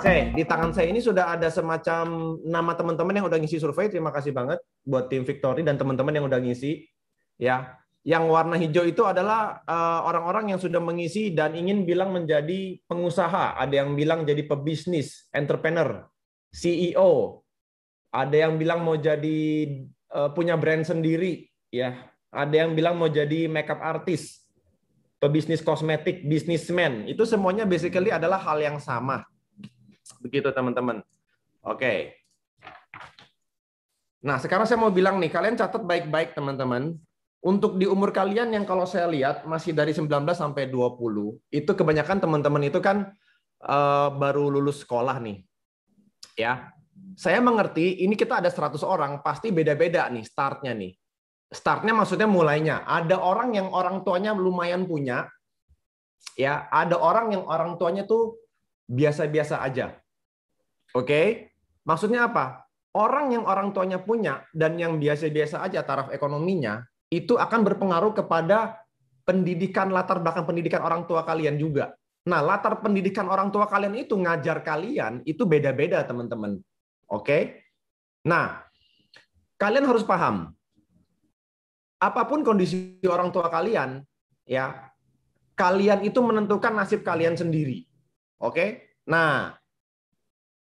Oke, di tangan saya ini sudah ada semacam nama teman-teman yang udah ngisi survei. Terima kasih banget buat tim Victory dan teman-teman yang udah ngisi. Ya, yang warna hijau itu adalah orang-orang yang sudah mengisi dan ingin bilang menjadi pengusaha. Ada yang bilang jadi pebisnis, entrepreneur, CEO. Ada yang bilang mau jadi punya brand sendiri. Ya, ada yang bilang mau jadi makeup artist, pebisnis kosmetik, businessman. Itu semuanya basically adalah hal yang sama. Begitu teman-teman. Oke. Nah, sekarang saya mau bilang nih, kalian catat baik-baik teman-teman. Untuk di umur kalian yang kalau saya lihat masih dari 19 sampai 20, itu kebanyakan teman-teman itu kan baru lulus sekolah nih. Ya. Saya mengerti, ini kita ada 100 orang, pasti beda-beda nih startnya nih. Startnya maksudnya mulainya. Ada orang yang orang tuanya lumayan punya, ya. Ada orang yang orang tuanya tuh biasa-biasa aja. Oke, maksudnya apa? Orang yang orang tuanya punya dan yang biasa-biasa aja taraf ekonominya, itu akan berpengaruh kepada pendidikan, latar belakang pendidikan orang tua kalian juga. Nah, latar pendidikan orang tua kalian itu ngajar kalian, itu beda-beda teman-teman. Oke? Nah, kalian harus paham, apapun kondisi orang tua kalian, ya, kalian itu menentukan nasib kalian sendiri. Oke? Nah,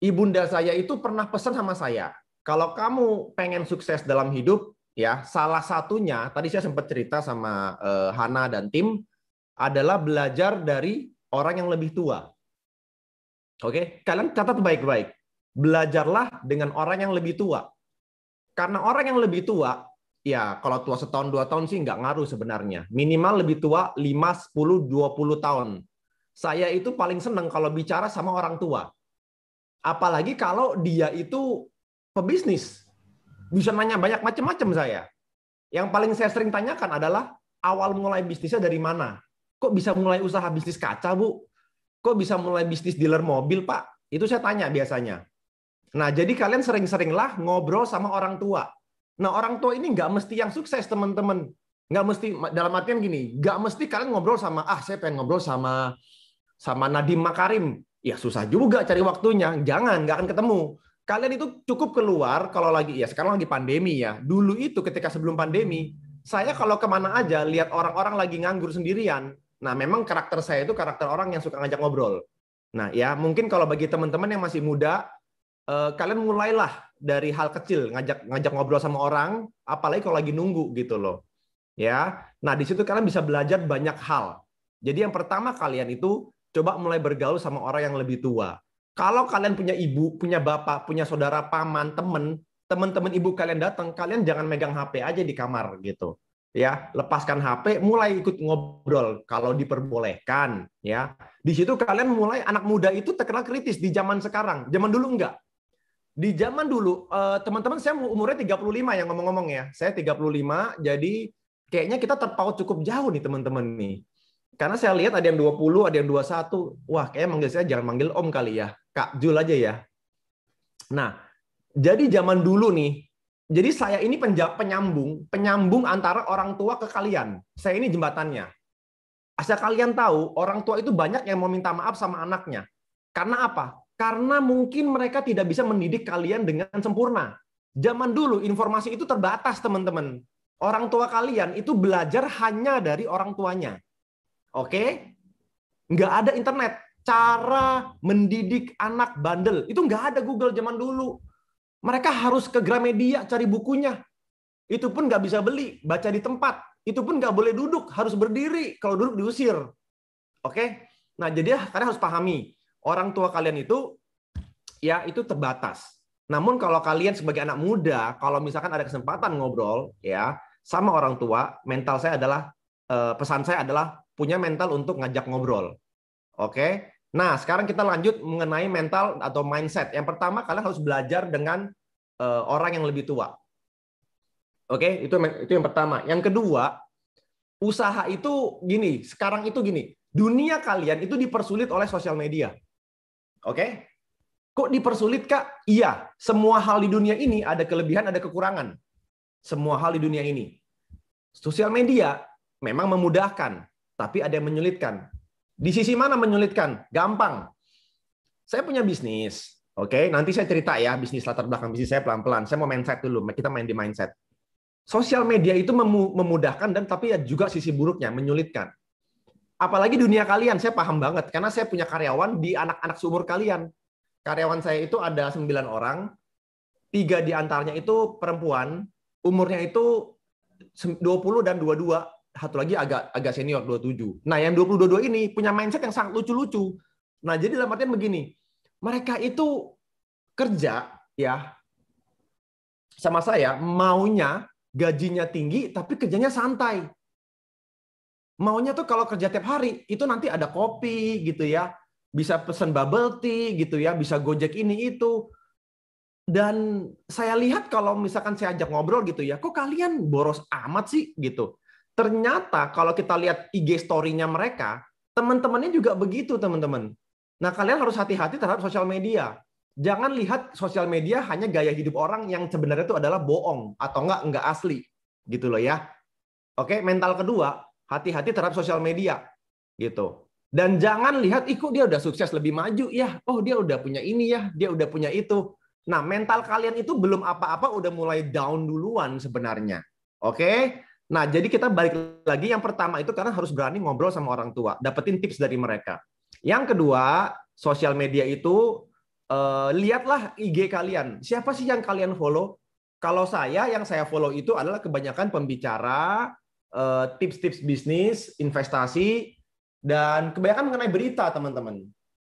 ibunda saya itu pernah pesan sama saya, kalau kamu pengen sukses dalam hidup, ya salah satunya, tadi saya sempat cerita sama Hana dan tim, adalah belajar dari orang yang lebih tua. Oke, kalian catat baik-baik. Belajarlah dengan orang yang lebih tua. Karena orang yang lebih tua, ya kalau tua setahun, 2 tahun sih nggak ngaruh sebenarnya. Minimal lebih tua 5, 10, 20 tahun. Saya itu paling seneng kalau bicara sama orang tua. Apalagi kalau dia itu pebisnis. Bisa nanya banyak macam-macam saya. Yang paling saya sering tanyakan adalah awal mulai bisnisnya dari mana? Kok bisa mulai usaha bisnis kaca, Bu? Kok bisa mulai bisnis dealer mobil, Pak? Itu saya tanya biasanya. Nah, jadi kalian sering-seringlah ngobrol sama orang tua. Nah, orang tua ini nggak mesti yang sukses, teman-teman. Nggak mesti, dalam artian gini, nggak mesti kalian ngobrol sama, saya pengen ngobrol sama Nadiem Makarim. Ya susah juga cari waktunya. Jangan, nggak akan ketemu. Kalian itu cukup keluar kalau lagi, ya sekarang lagi pandemi ya. Dulu itu ketika sebelum pandemi, saya kalau kemana aja lihat orang-orang lagi nganggur sendirian. Nah, memang karakter saya itu karakter orang yang suka ngajak ngobrol. Nah, ya mungkin kalau bagi teman-teman yang masih muda, kalian mulailah dari hal kecil, ngajak ngobrol sama orang, apalagi kalau lagi nunggu gitu loh. Ya. Nah, di situ kalian bisa belajar banyak hal. Jadi yang pertama kalian itu coba mulai bergaul sama orang yang lebih tua. Kalau kalian punya ibu, punya bapak, punya saudara, paman, teman-teman ibu kalian datang, kalian jangan megang HP aja di kamar gitu. Ya, lepaskan HP, mulai ikut ngobrol kalau diperbolehkan, ya. Di situ kalian mulai, anak muda itu terkenal kritis di zaman sekarang. Zaman dulu enggak. Di zaman dulu, teman-teman saya umurnya 35 yang ngomong-ngomong ya. Saya 35, jadi kayaknya kita terpaut cukup jauh nih teman-teman nih. Karena saya lihat ada yang 20, ada yang 21. Wah, kayaknya manggil saya jangan manggil Om kali ya. Kak Jul aja ya. Nah, jadi zaman dulu nih, jadi saya ini penyambung antara orang tua ke kalian. Saya ini jembatannya. Asal kalian tahu, orang tua itu banyak yang mau minta maaf sama anaknya. Karena apa? Karena mungkin mereka tidak bisa mendidik kalian dengan sempurna. Zaman dulu informasi itu terbatas, teman-teman. Orang tua kalian itu belajar hanya dari orang tuanya. Oke, nggak ada internet. Cara mendidik anak bandel itu nggak ada Google zaman dulu. Mereka harus ke Gramedia cari bukunya. Itu pun nggak bisa beli, baca di tempat. Itu pun nggak boleh duduk, harus berdiri. Kalau duduk diusir. Oke, nah jadi kalian harus pahami orang tua kalian itu ya itu terbatas. Namun kalau kalian sebagai anak muda, kalau misalkan ada kesempatan ngobrol ya sama orang tua, mental saya adalah pesan saya adalah punya mental untuk ngajak ngobrol. Oke. Nah, sekarang kita lanjut mengenai mental atau mindset. Yang pertama, kalian harus belajar dengan orang yang lebih tua. Oke, itu yang pertama. Yang kedua, usaha itu gini, sekarang itu gini. Dunia kalian itu dipersulit oleh sosial media. Oke? Kok dipersulit, Kak? Iya, semua hal di dunia ini ada kelebihan, ada kekurangan. Semua hal di dunia ini. Sosial media memang memudahkan, tapi ada yang menyulitkan. Di sisi mana menyulitkan? Gampang. Saya punya bisnis. Oke, nanti saya cerita ya bisnis, latar belakang bisnis saya pelan-pelan. Saya mau mindset dulu. Kita main di mindset. Sosial media itu memudahkan dan tapi ya juga sisi buruknya, menyulitkan. Apalagi dunia kalian, saya paham banget karena saya punya karyawan di anak-anak seumur kalian. Karyawan saya itu ada 9 orang, 3 di antaranya itu perempuan, umurnya itu 20 dan 22, satu lagi agak senior 27. Nah, yang 20-22 ini punya mindset yang sangat lucu-lucu. Nah, jadi dalam artian begini, mereka itu kerja ya sama saya maunya gajinya tinggi tapi kerjanya santai. Maunya tuh kalau kerja tiap hari itu nanti ada kopi gitu ya, bisa pesen bubble tea gitu ya, bisa Gojek ini itu. Dan saya lihat kalau misalkan saya ajak ngobrol gitu ya, kok kalian boros amat sih gitu. Ternyata kalau kita lihat IG story-nya mereka, teman-temannya juga begitu, teman-teman. Nah, kalian harus hati-hati terhadap sosial media. Jangan lihat sosial media hanya gaya hidup orang yang sebenarnya itu adalah bohong atau enggak asli gitu loh ya. Oke, mental kedua, hati-hati terhadap sosial media gitu. Dan jangan lihat, ih kok dia udah sukses lebih maju ya, oh dia udah punya ini ya, dia udah punya itu. Nah, mental kalian itu belum apa-apa udah mulai down duluan sebenarnya. Oke? Nah, jadi kita balik lagi yang pertama itu karena harus berani ngobrol sama orang tua, dapetin tips dari mereka. Yang kedua, sosial media itu lihatlah IG kalian. Siapa sih yang kalian follow? Kalau saya yang saya follow itu adalah kebanyakan pembicara, tips-tips bisnis, investasi, dan kebanyakan mengenai berita, teman-teman.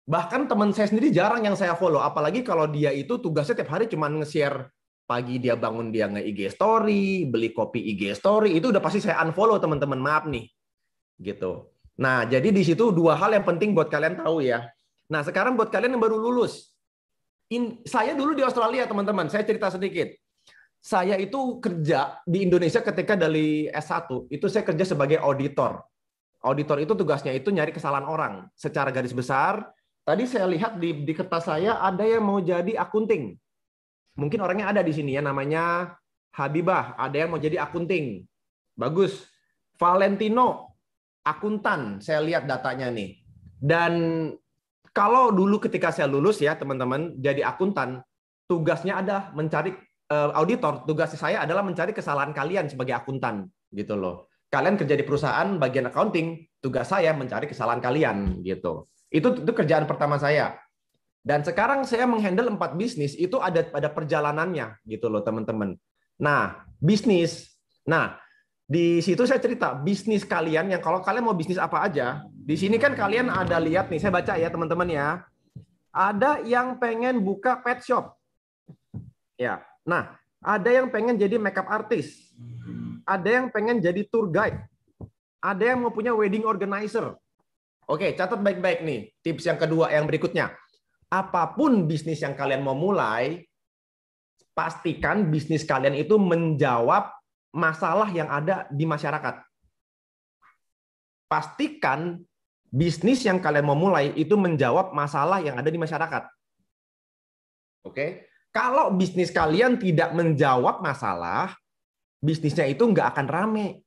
Bahkan teman saya sendiri jarang yang saya follow, apalagi kalau dia itu tugasnya tiap hari cuma nge-share pagi dia bangun dia nge-IG story, beli kopi IG story, itu udah pasti saya unfollow, teman-teman. Maaf nih. Gitu. Nah, jadi di situ 2 hal yang penting buat kalian tahu ya. Nah, sekarang buat kalian yang baru lulus. Saya dulu di Australia, teman-teman. Saya cerita sedikit. Saya itu kerja di Indonesia ketika dari S1, itu saya kerja sebagai auditor. Auditor itu tugasnya itu nyari kesalahan orang. Secara garis besar, tadi saya lihat di kertas saya ada yang mau jadi akunting. Mungkin orangnya ada di sini ya, namanya Habibah. Ada yang mau jadi akunting. Bagus. Valentino, akuntan. Saya lihat datanya nih. Dan kalau dulu ketika saya lulus ya teman-teman, jadi akuntan, tugasnya ada mencari auditor. Tugas saya adalah mencari kesalahan kalian sebagai akuntan, gitu loh. Kalian kerja di perusahaan bagian accounting, tugas saya mencari kesalahan kalian, gitu. Itu kerjaan pertama saya. Dan sekarang saya menghandle 4 bisnis, itu ada perjalanannya, gitu loh teman-teman. Nah, bisnis. Nah, di situ saya cerita bisnis kalian yang kalau kalian mau bisnis apa aja, di sini kan kalian ada lihat nih, saya baca ya teman-teman ya. Ada yang pengen buka pet shop. Ya. Nah, ada yang pengen jadi makeup artist. Ada yang pengen jadi tour guide. Ada yang mau punya wedding organizer. Oke, catat baik-baik nih. Tips yang kedua yang berikutnya. Apapun bisnis yang kalian mau mulai, pastikan bisnis kalian itu menjawab masalah yang ada di masyarakat. Pastikan bisnis yang kalian mau mulai itu menjawab masalah yang ada di masyarakat. Oke? Kalau bisnis kalian tidak menjawab masalah, bisnisnya itu nggak akan rame.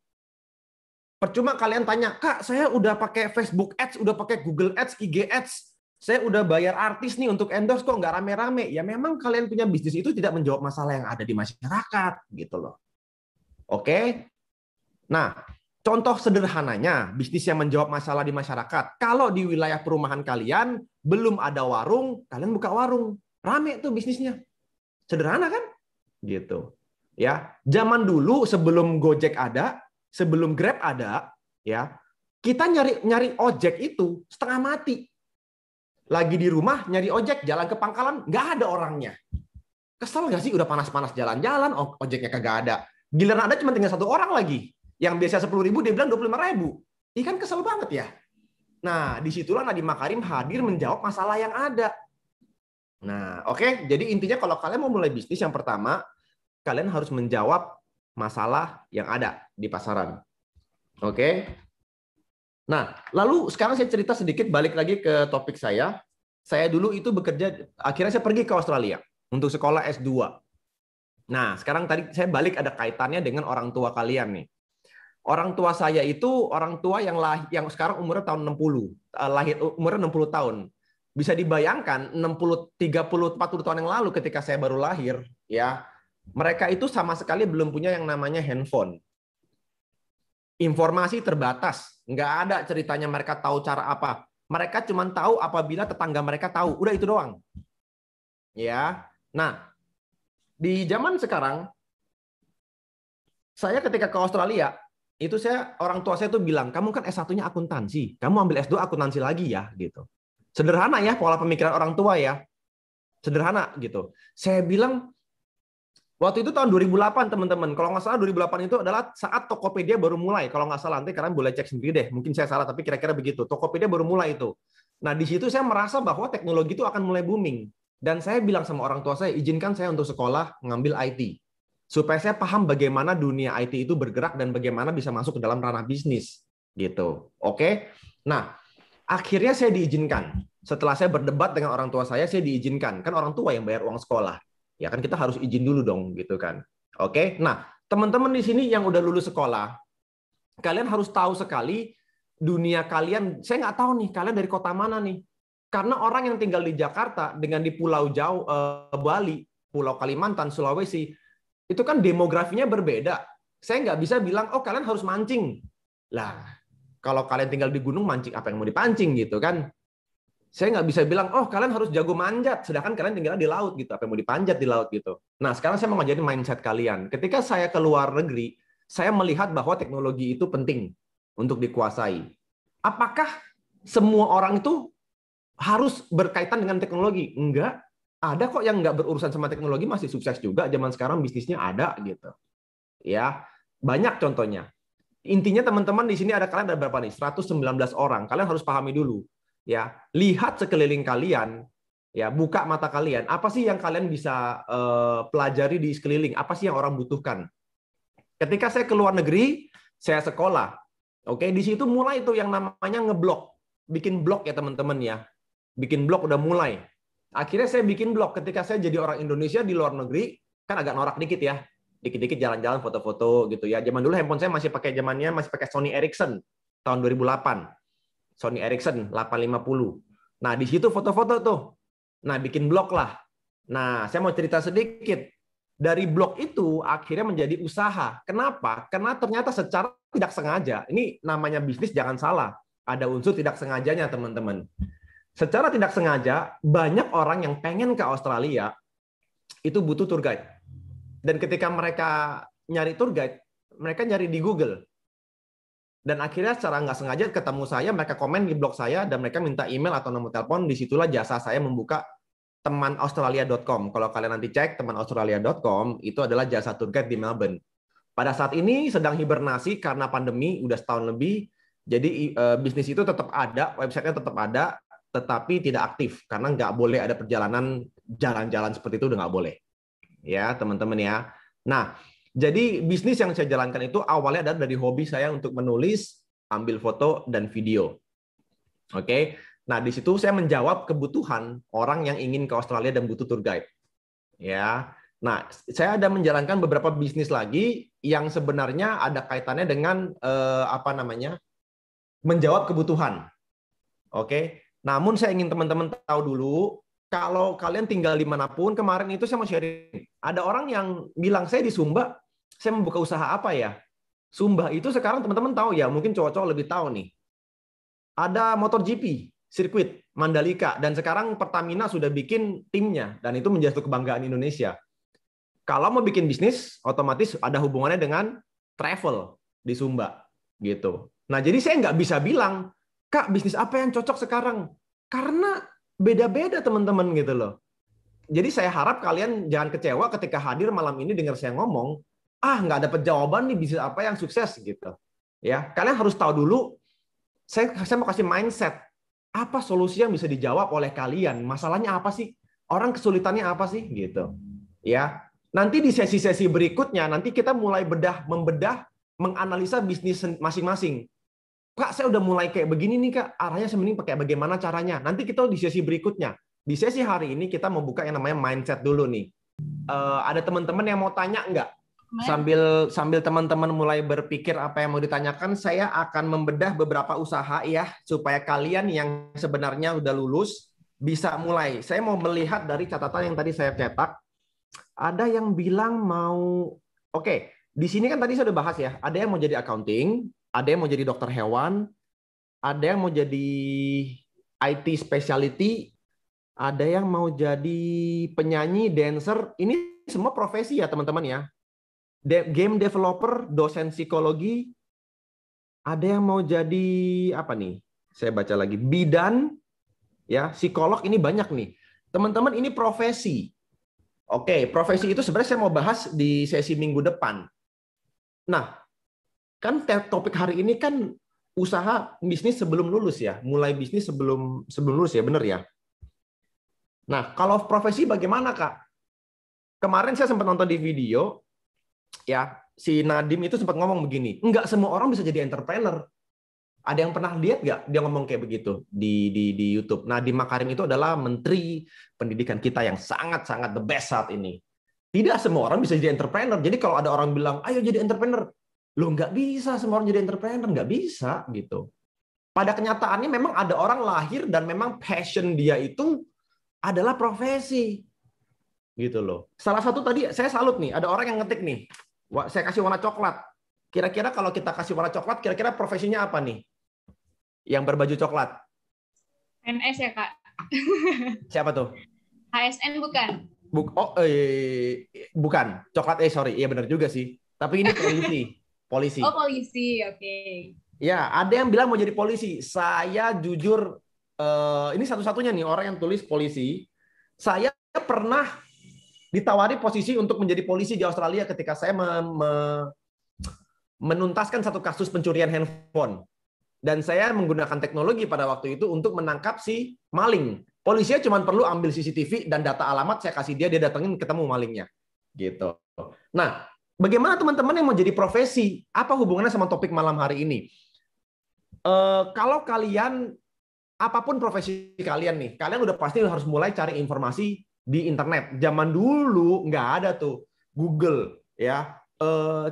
Percuma kalian tanya, Kak, saya udah pakai Facebook Ads, udah pakai Google Ads, IG Ads, saya udah bayar artis nih untuk endorse kok nggak rame-rame. Ya memang kalian punya bisnis itu tidak menjawab masalah yang ada di masyarakat, gitu loh. Oke? Nah, contoh sederhananya, bisnis yang menjawab masalah di masyarakat. Kalau di wilayah perumahan kalian belum ada warung, kalian buka warung, rame tuh bisnisnya. Sederhana kan? Gitu. Ya, zaman dulu sebelum Gojek ada, sebelum Grab ada, ya, kita nyari ojek itu setengah mati. Lagi di rumah nyari ojek, jalan ke pangkalan nggak ada orangnya. Kesel nggak sih? Udah panas-panas jalan-jalan, ojeknya kagak ada. Giliran ada cuma tinggal 1 orang lagi. Yang biasa 10.000 dia bilang 25.000. Ini kan kesel banget ya. Nah, disitulah Nadiem Makarim hadir menjawab masalah yang ada. Nah, oke. Jadi intinya kalau kalian mau mulai bisnis, yang pertama, kalian harus menjawab masalah yang ada di pasaran. Oke. Nah, lalu sekarang saya cerita sedikit balik lagi ke topik saya. Saya dulu itu bekerja, akhirnya saya pergi ke Australia untuk sekolah S2. Nah, sekarang tadi saya balik ada kaitannya dengan orang tua kalian nih. Orang tua saya itu orang tua yang sekarang umurnya tahun 60, lahir umurnya 60 tahun. bisa dibayangkan 60, 30, 40 tahun yang lalu ketika saya baru lahir, ya, mereka itu sama sekali belum punya yang namanya handphone. Informasi terbatas, nggak ada ceritanya mereka tahu cara apa. Mereka cuma tahu apabila tetangga mereka tahu, udah itu doang. Ya, nah di zaman sekarang, saya ketika ke Australia, itu orang tua saya tuh bilang, kamu kan S1-nya akuntansi, kamu ambil S2 akuntansi lagi ya, gitu. Sederhana ya pola pemikiran orang tua ya, sederhana gitu. Saya bilang, waktu itu tahun 2008 teman-teman. Kalau nggak salah 2008 itu adalah saat Tokopedia baru mulai. Kalau nggak salah nanti kalian boleh cek sendiri deh. Mungkin saya salah tapi kira-kira begitu. Tokopedia baru mulai itu. Nah di situ saya merasa bahwa teknologi itu akan mulai booming. Dan saya bilang sama orang tua saya, izinkan saya untuk sekolah ngambil IT. Supaya saya paham bagaimana dunia IT itu bergerak dan bagaimana bisa masuk ke dalam ranah bisnis. Gitu. Oke? Nah, akhirnya saya diizinkan. Setelah saya berdebat dengan orang tua saya diizinkan. Kan orang tua yang bayar uang sekolah. Ya kan kita harus izin dulu dong gitu kan. Oke. Nah, teman-teman di sini yang udah lulus sekolah, kalian harus tahu sekali dunia kalian. Saya nggak tahu nih kalian dari kota mana nih. Karena orang yang tinggal di Jakarta dengan di Pulau Bali, Pulau Kalimantan, Sulawesi, itu kan demografinya berbeda. Saya nggak bisa bilang, oh kalian harus mancing. Lah, kalau kalian tinggal di gunung mancing apa yang mau dipancing gitu kan? Saya nggak bisa bilang, oh kalian harus jago manjat, sedangkan kalian tinggal di laut gitu, apa yang mau dipanjat di laut gitu. Nah sekarang saya mau ngajarin mindset kalian. Ketika saya ke luar negeri, saya melihat bahwa teknologi itu penting untuk dikuasai. Apakah semua orang itu harus berkaitan dengan teknologi? Enggak. Ada kok yang nggak berurusan sama teknologi masih sukses juga. Zaman sekarang bisnisnya ada gitu. Ya, banyak contohnya. Intinya teman-teman di sini kalian ada berapa nih? 119 orang. Kalian harus pahami dulu. Ya, lihat sekeliling kalian, ya, buka mata kalian. Apa sih yang kalian bisa pelajari di sekeliling? Apa sih yang orang butuhkan? Ketika saya ke luar negeri, saya sekolah. Oke, di situ mulai itu yang namanya ngeblog. Bikin blog ya teman-teman ya. Bikin blog udah mulai. Akhirnya saya bikin blog ketika saya jadi orang Indonesia di luar negeri, kan agak norak dikit ya. Dikit-dikit jalan-jalan foto-foto gitu ya. Zaman dulu handphone saya masih pakai Sony Ericsson tahun 2008. Sony Ericsson 850. Nah, di situ foto-foto tuh. Nah, bikin blog lah. Nah, saya mau cerita sedikit. Dari blog itu akhirnya menjadi usaha. Kenapa? Karena ternyata secara tidak sengaja, ini namanya bisnis jangan salah. Ada unsur tidak sengajanya, teman-teman. Secara tidak sengaja, banyak orang yang pengen ke Australia itu butuh tour guide. Dan ketika mereka nyari tour guide, mereka nyari di Google. Dan akhirnya secara nggak sengaja ketemu saya, mereka komen di blog saya, dan mereka minta email atau nomor telepon. Disitulah jasa saya membuka temanaustralia.com. Kalau kalian nanti cek temanaustralia.com, itu adalah jasa tour guide di Melbourne. Pada saat ini sedang hibernasi karena pandemi, udah setahun lebih. Jadi bisnis itu tetap ada, websitenya tetap ada, tetapi tidak aktif. Karena nggak boleh ada perjalanan jalan-jalan seperti itu, udah nggak boleh. Ya, teman-teman ya. Nah, jadi bisnis yang saya jalankan itu awalnya adalah dari hobi saya untuk menulis, ambil foto, dan video. Oke, nah di situ saya menjawab kebutuhan orang yang ingin ke Australia dan butuh tour guide. Ya, nah saya ada menjalankan beberapa bisnis lagi yang sebenarnya ada kaitannya dengan menjawab kebutuhan. Oke, namun saya ingin teman-teman tahu dulu. Kalau kalian tinggal dimanapun, kemarin itu saya mau sharing. Ada orang yang bilang, saya di Sumba, saya membuka usaha apa ya? Sumba itu sekarang teman-teman tahu ya, mungkin cowok-cowok lebih tahu nih. Ada MotoGP, sirkuit Mandalika, dan sekarang Pertamina sudah bikin timnya, dan itu menjadi kebanggaan Indonesia. Kalau mau bikin bisnis, otomatis ada hubungannya dengan travel di Sumba. Gitu. Nah, jadi saya nggak bisa bilang, Kak, bisnis apa yang cocok sekarang? Karena beda-beda teman-teman gitu loh. Jadi saya harap kalian jangan kecewa ketika hadir malam ini dengar saya ngomong, nggak dapat jawaban nih bisnis apa yang sukses gitu. Ya, kalian harus tahu dulu. Saya mau kasih mindset. Apa solusi yang bisa dijawab oleh kalian? Masalahnya apa sih? Orang kesulitannya apa sih gitu. Ya. Nanti di sesi-sesi berikutnya nanti kita mulai membedah, menganalisa bisnis masing-masing. Kak, saya udah mulai kayak begini nih, Kak. Arahnya saya mending pakai bagaimana caranya. Nanti kita di sesi berikutnya. Di sesi hari ini kita mau buka yang namanya mindset dulu nih. Ada teman-teman yang mau tanya nggak? Sambil teman-teman mulai berpikir apa yang mau ditanyakan, saya akan membedah beberapa usaha ya, supaya kalian yang sebenarnya udah lulus, bisa mulai. Saya mau melihat dari catatan yang tadi saya cetak. Ada yang bilang mau, oke, di sini kan tadi saya udah bahas ya. Ada yang mau jadi accounting, ada yang mau jadi dokter hewan, ada yang mau jadi IT specialty, ada yang mau jadi penyanyi, dancer. Ini semua profesi ya teman-teman ya. Game developer, dosen psikologi, ada yang mau jadi apa nih? Saya baca lagi, bidan, ya, psikolog, ini banyak nih. Teman-teman, ini profesi. Oke, profesi itu sebenarnya saya mau bahas di sesi minggu depan. Nah, kan topik hari ini kan usaha bisnis sebelum lulus ya, mulai bisnis sebelum sebelum lulus ya, benar ya. Nah, kalau profesi bagaimana Kak? Kemarin saya sempat nonton di video, ya, si Nadim itu sempat ngomong begini, enggak semua orang bisa jadi entrepreneur. Ada yang pernah lihat nggak dia ngomong kayak begitu di YouTube? Nadiem Makarim itu adalah Menteri Pendidikan kita yang sangat-sangat the best saat ini. Tidak semua orang bisa jadi entrepreneur. Jadi kalau ada orang bilang, ayo jadi entrepreneur, lo nggak bisa semua orang jadi entrepreneur, nggak bisa gitu. Pada kenyataannya memang ada orang lahir dan memang passion dia itu adalah profesi, gitu loh. Salah satu tadi saya salut nih, ada orang yang ngetik nih, saya kasih warna coklat. Kira-kira kalau kita kasih warna coklat, kira-kira profesinya apa nih? Yang berbaju coklat. NS ya, Kak? Siapa tuh? ASN bukan? Bukan. Coklat, sorry. Iya benar juga sih. Tapi ini polisi. Polisi. Oh, polisi. Oke. Ya, ada yang bilang mau jadi polisi. Saya jujur, ini satu-satunya nih orang yang tulis polisi. Saya pernah ditawari posisi untuk menjadi polisi di Australia ketika saya menuntaskan satu kasus pencurian handphone. Dan saya menggunakan teknologi pada waktu itu untuk menangkap si maling. Polisinya cuma perlu ambil CCTV dan data alamat, saya kasih dia datengin ketemu malingnya. Gitu. Nah, bagaimana teman-teman yang mau jadi profesi? Apa hubungannya sama topik malam hari ini? Kalau kalian, apapun profesi kalian nih, kalian udah pasti harus mulai cari informasi di internet. Zaman dulu nggak ada tuh Google, ya,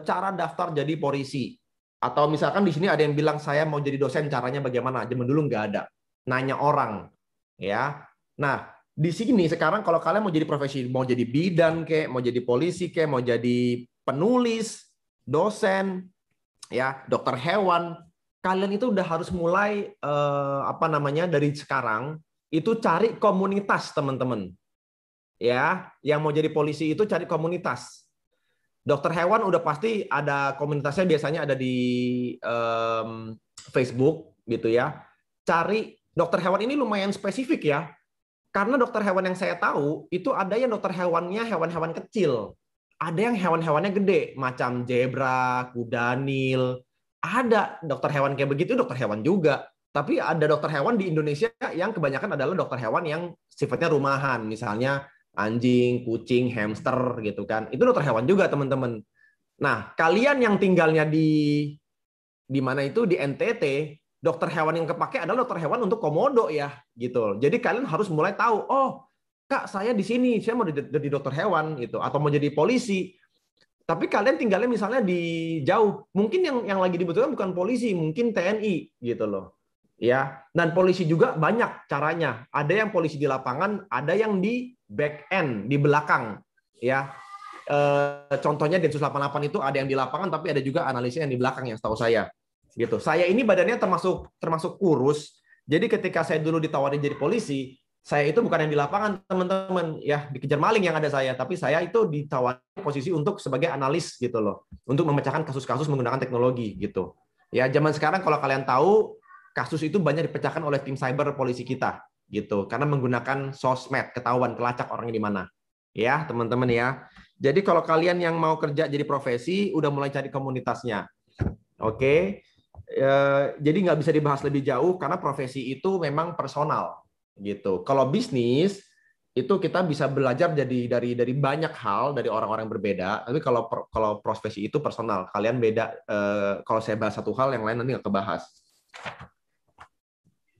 cara daftar jadi polisi. Atau misalkan di sini ada yang bilang saya mau jadi dosen, caranya bagaimana? Zaman dulu nggak ada. Nanya orang, ya. Nah, di sini sekarang kalau kalian mau jadi profesi, mau jadi bidan kayak, mau jadi polisi kayak, mau jadi penulis, dosen, ya, dokter hewan, kalian itu udah harus mulai dari sekarang itu cari komunitas, teman-teman. Ya, yang mau jadi polisi itu cari komunitas. Dokter hewan udah pasti ada komunitasnya, biasanya ada di Facebook gitu ya. Cari dokter hewan ini lumayan spesifik ya. Karena dokter hewan yang saya tahu itu ada yang dokter hewannya hewan-hewan kecil. Ada yang hewan-hewannya gede, macam zebra, kuda nil. Ada dokter hewan kayak begitu, dokter hewan juga. Tapi ada dokter hewan di Indonesia yang kebanyakan adalah dokter hewan yang sifatnya rumahan, misalnya anjing, kucing, hamster gitu kan. Itu dokter hewan juga, teman-teman. Nah, kalian yang tinggalnya di mana itu di NTT, dokter hewan yang kepake adalah dokter hewan untuk komodo ya, gitu. Jadi kalian harus mulai tahu, oh, Kak, saya di sini, saya mau jadi dokter hewan gitu, atau mau jadi polisi. Tapi kalian tinggalnya misalnya di jauh, mungkin yang lagi dibutuhkan bukan polisi, mungkin TNI gitu loh. Ya, dan polisi juga banyak caranya. Ada yang polisi di lapangan, ada yang di back end, di belakang. Ya, contohnya Densus 88 itu ada yang di lapangan, tapi ada juga analisnya yang di belakang yang setahu saya. Gitu. Saya ini badannya termasuk kurus. Jadi ketika saya dulu ditawarin jadi polisi, saya itu bukan yang di lapangan, teman-teman. Ya, dikejar maling yang ada saya, tapi saya itu ditawari posisi untuk sebagai analis gitu loh, untuk memecahkan kasus-kasus menggunakan teknologi gitu. Ya, zaman sekarang kalau kalian tahu, kasus itu banyak dipecahkan oleh tim cyber polisi kita gitu, karena menggunakan sosmed, ketahuan kelacak orangnya di mana. Ya, teman-teman ya. Jadi kalau kalian yang mau kerja jadi profesi, udah mulai cari komunitasnya. Oke. Jadi nggak bisa dibahas lebih jauh karena profesi itu memang personal gitu. Kalau bisnis itu kita bisa belajar dari banyak hal dari orang-orang berbeda. Tapi kalau profesi itu personal, kalian beda. Kalau saya bahas satu hal, yang lain nanti nggak kebahas.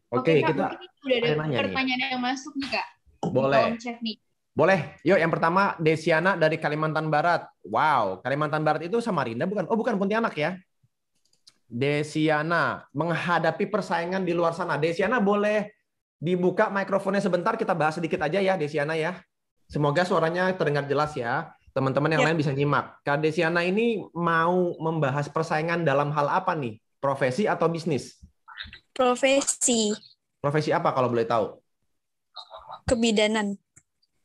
Oke, Kak, kita udah ada nanya pertanyaan nih. yang masuk nih, Kak. Boleh. Di chat nih. Boleh. Yuk, yang pertama Desiana dari Kalimantan Barat. Wow, Kalimantan Barat itu Samarinda bukan? Oh, bukan, Pontianak ya. Desiana, menghadapi persaingan di luar sana. Desiana boleh Dibuka mikrofonnya sebentar, kita bahas sedikit aja ya, Desiana ya. Semoga suaranya terdengar jelas ya. Teman-teman yang lain bisa nyimak. Kak Desiana ini mau membahas persaingan dalam hal apa nih? Profesi atau bisnis? Profesi. Profesi apa kalau boleh tahu? Kebidanan.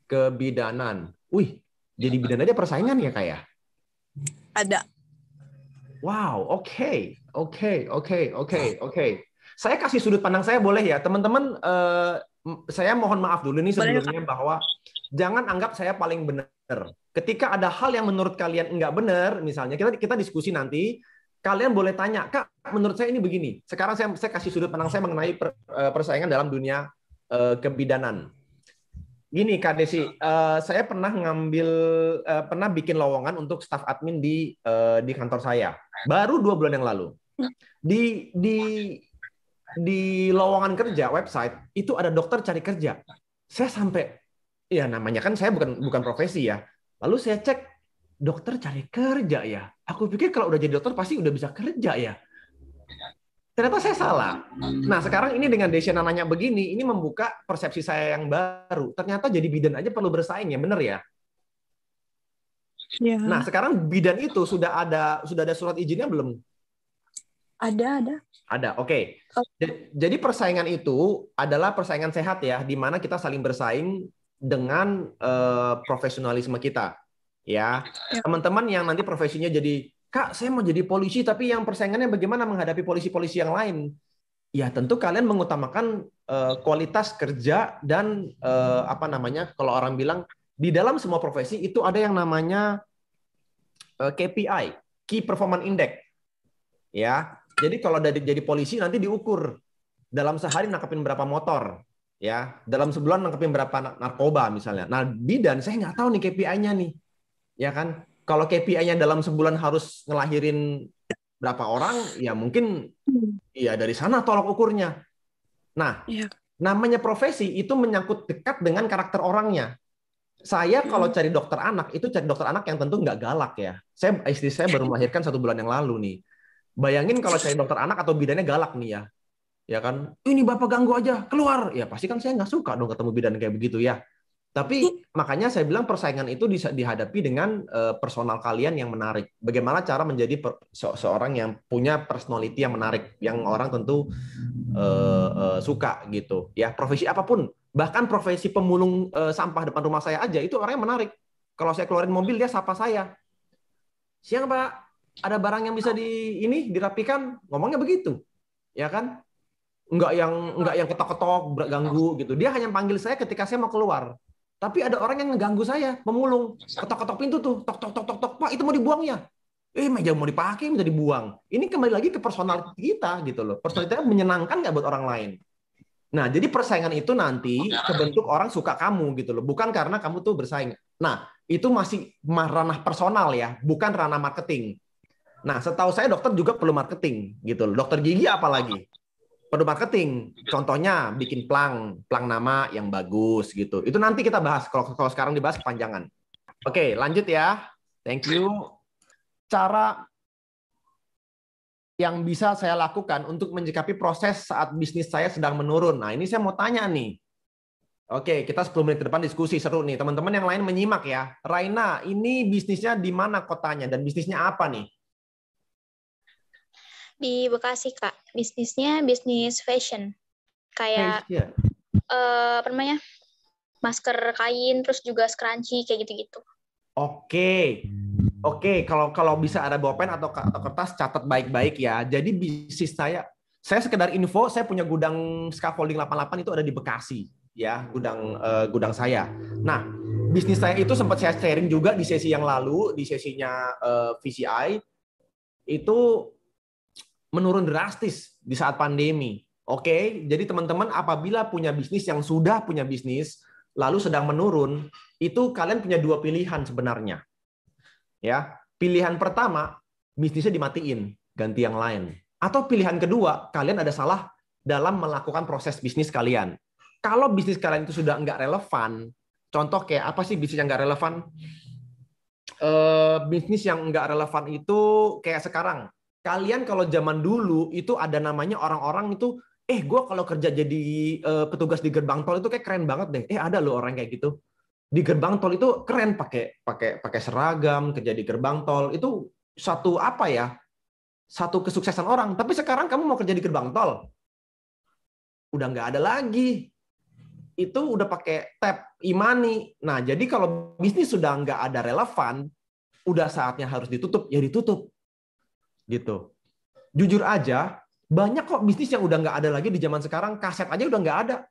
Kebidanan. Wih, jadi bidan aja persaingan ya Kak ya? Ada. Wow, oke. Saya kasih sudut pandang saya boleh ya, teman-teman. Saya mohon maaf dulu nih sebelumnya bahwa jangan anggap saya paling benar. Ketika ada hal yang menurut kalian nggak benar, misalnya kita diskusi nanti, kalian boleh tanya, Kak, menurut saya ini begini. Sekarang saya kasih sudut pandang saya mengenai persaingan dalam dunia kebidanan. Gini Kak Desi, saya pernah pernah bikin lowongan untuk staf admin di kantor saya. Baru 2 bulan yang lalu. Di lowongan kerja website itu ada dokter cari kerja. Saya sampai, ya namanya kan saya bukan profesi ya. Lalu saya cek, dokter cari kerja ya. Aku pikir kalau udah jadi dokter pasti udah bisa kerja ya. Ternyata saya salah. Nah sekarang ini dengan Desiana nanya begini, ini membuka persepsi saya yang baru. Ternyata jadi bidan aja perlu bersaing ya, bener ya? Ya. Nah sekarang bidan itu sudah ada surat izinnya belum? Ada. Ada, oke. Jadi persaingan itu adalah persaingan sehat ya, di mana kita saling bersaing dengan profesionalisme kita. Ya, teman-teman yang nanti profesinya jadi, Kak, saya mau jadi polisi, tapi yang persaingannya bagaimana menghadapi polisi-polisi yang lain? Ya, tentu kalian mengutamakan kualitas kerja dan kalau orang bilang di dalam semua profesi itu ada yang namanya KPI, Key Performance Index. Ya, jadi kalau jadi polisi nanti diukur dalam sehari nangkepin berapa motor, ya, dalam sebulan nangkepin berapa narkoba misalnya. Nah, bidan saya nggak tahu nih KPI-nya nih, ya kan? Kalau KPI-nya dalam sebulan harus ngelahirin berapa orang, ya mungkin ya dari sana tolok ukurnya. Nah, namanya profesi itu menyangkut dekat dengan karakter orangnya. Saya kalau cari dokter anak itu cari dokter anak yang tentu nggak galak ya. Istri saya baru melahirkan 1 bulan yang lalu nih. Bayangin kalau cari dokter anak atau bidannya galak nih ya kan? Ini bapak ganggu aja, keluar. Ya pasti kan saya nggak suka dong ketemu bidan kayak begitu ya. Tapi makanya saya bilang persaingan itu dihadapi dengan personal kalian yang menarik. Bagaimana cara menjadi seorang yang punya personality yang menarik, yang orang tentu suka gitu. Ya profesi apapun, bahkan profesi pemulung sampah depan rumah saya aja itu orangnya menarik. Kalau saya keluarin mobil dia sapa saya. Siang Pak. Ada barang yang bisa dirapikan, ngomongnya begitu, ya kan? Enggak yang ketok-ketok ganggu gitu. Dia hanya panggil saya ketika saya mau keluar. Tapi ada orang yang ngeganggu saya, pemulung, ketok-ketok pintu tuh, tok tok tok tok tok, Pak itu mau dibuang ya? Meja mau dipakai bisa dibuang. Ini kembali lagi ke personal kita gitu loh. Personal kita menyenangkan nggak buat orang lain. Nah, jadi persaingan itu nanti kebentuk orang suka kamu gitu loh, bukan karena kamu tuh bersaing. Nah, itu masih ranah personal ya, bukan ranah marketing. Nah, setahu saya dokter juga perlu marketing gitu loh. Dokter gigi apalagi perlu marketing. Contohnya bikin plang nama yang bagus gitu. Itu nanti kita bahas. Kalau sekarang dibahas kepanjangan. Oke, lanjut ya. Thank you. Cara yang bisa saya lakukan untuk menyikapi proses saat bisnis saya sedang menurun. Nah, ini saya mau tanya nih. Oke, kita 10 menit ke depan diskusi seru nih. Teman-teman yang lain menyimak ya. Raina, ini bisnisnya di mana kotanya dan bisnisnya apa nih? Di Bekasi, Kak. Bisnisnya bisnis fashion. Kayak apa namanya? Masker kain, terus juga scrunchie kayak gitu-gitu. Oke, kalau bisa ada bolpen atau kertas catat baik-baik ya. Jadi bisnis saya sekedar info, saya punya gudang scaffolding 88 itu ada di Bekasi ya, gudang saya. Nah, bisnis saya itu sempat saya sharing juga di sesi yang lalu, di sesinya VCI itu menurun drastis di saat pandemi. Oke, jadi teman-teman apabila punya bisnis yang sudah punya bisnis lalu sedang menurun, itu kalian punya 2 pilihan sebenarnya. Ya, pilihan pertama bisnisnya dimatiin, ganti yang lain. Atau pilihan kedua, kalian ada salah dalam melakukan proses bisnis kalian. Kalau bisnis kalian itu sudah nggak relevan, contoh kayak apa sih bisnis yang nggak relevan? Bisnis yang nggak relevan itu kayak sekarang. Kalian kalau zaman dulu itu ada namanya orang-orang itu, gue kalau kerja jadi petugas di gerbang tol itu kayak keren banget deh. Ada loh orang kayak gitu. Di gerbang tol itu keren pakai seragam, kerja di gerbang tol itu satu apa ya? Satu kesuksesan orang. Tapi sekarang kamu mau kerja di gerbang tol, udah nggak ada lagi. Itu udah pakai tab e-money. Nah, jadi kalau bisnis sudah nggak ada relevan, udah saatnya harus ditutup, ya ditutup. Gitu. Jujur aja, banyak kok bisnis yang udah nggak ada lagi di zaman sekarang, kaset aja udah nggak ada.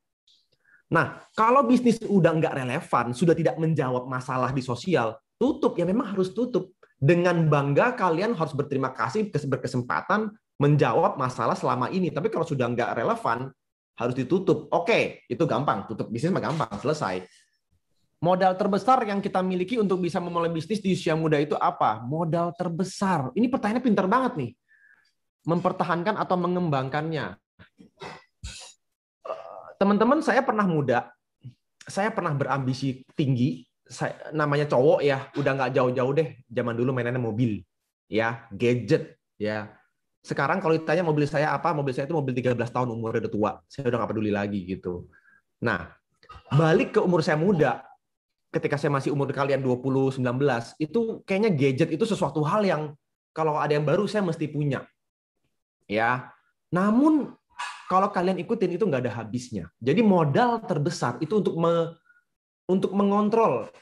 Nah, kalau bisnis udah nggak relevan, sudah tidak menjawab masalah di sosial, tutup, ya memang harus tutup. Dengan bangga kalian harus berterima kasih berkesempatan menjawab masalah selama ini. Tapi kalau sudah nggak relevan, harus ditutup. Oke, itu gampang. Tutup bisnis mah gampang, selesai. Modal terbesar yang kita miliki untuk bisa memulai bisnis di usia muda itu apa? Modal terbesar. Ini pertanyaannya pintar banget nih. Mempertahankan atau mengembangkannya. Teman-teman, saya pernah muda. Saya pernah berambisi tinggi. Namanya cowok ya, udah nggak jauh-jauh deh. Zaman dulu mainannya mobil. Ya, gadget. Ya. Sekarang kalau ditanya mobil saya apa, mobil saya itu mobil 13 tahun, umurnya udah tua. Saya udah nggak peduli lagi gitu. Nah, balik ke umur saya muda, ketika saya masih umur kalian 20, 19, itu kayaknya gadget itu sesuatu hal yang kalau ada yang baru saya mesti punya. Ya. Namun kalau kalian ikutin itu nggak ada habisnya. Jadi modal terbesar itu untuk mengontrol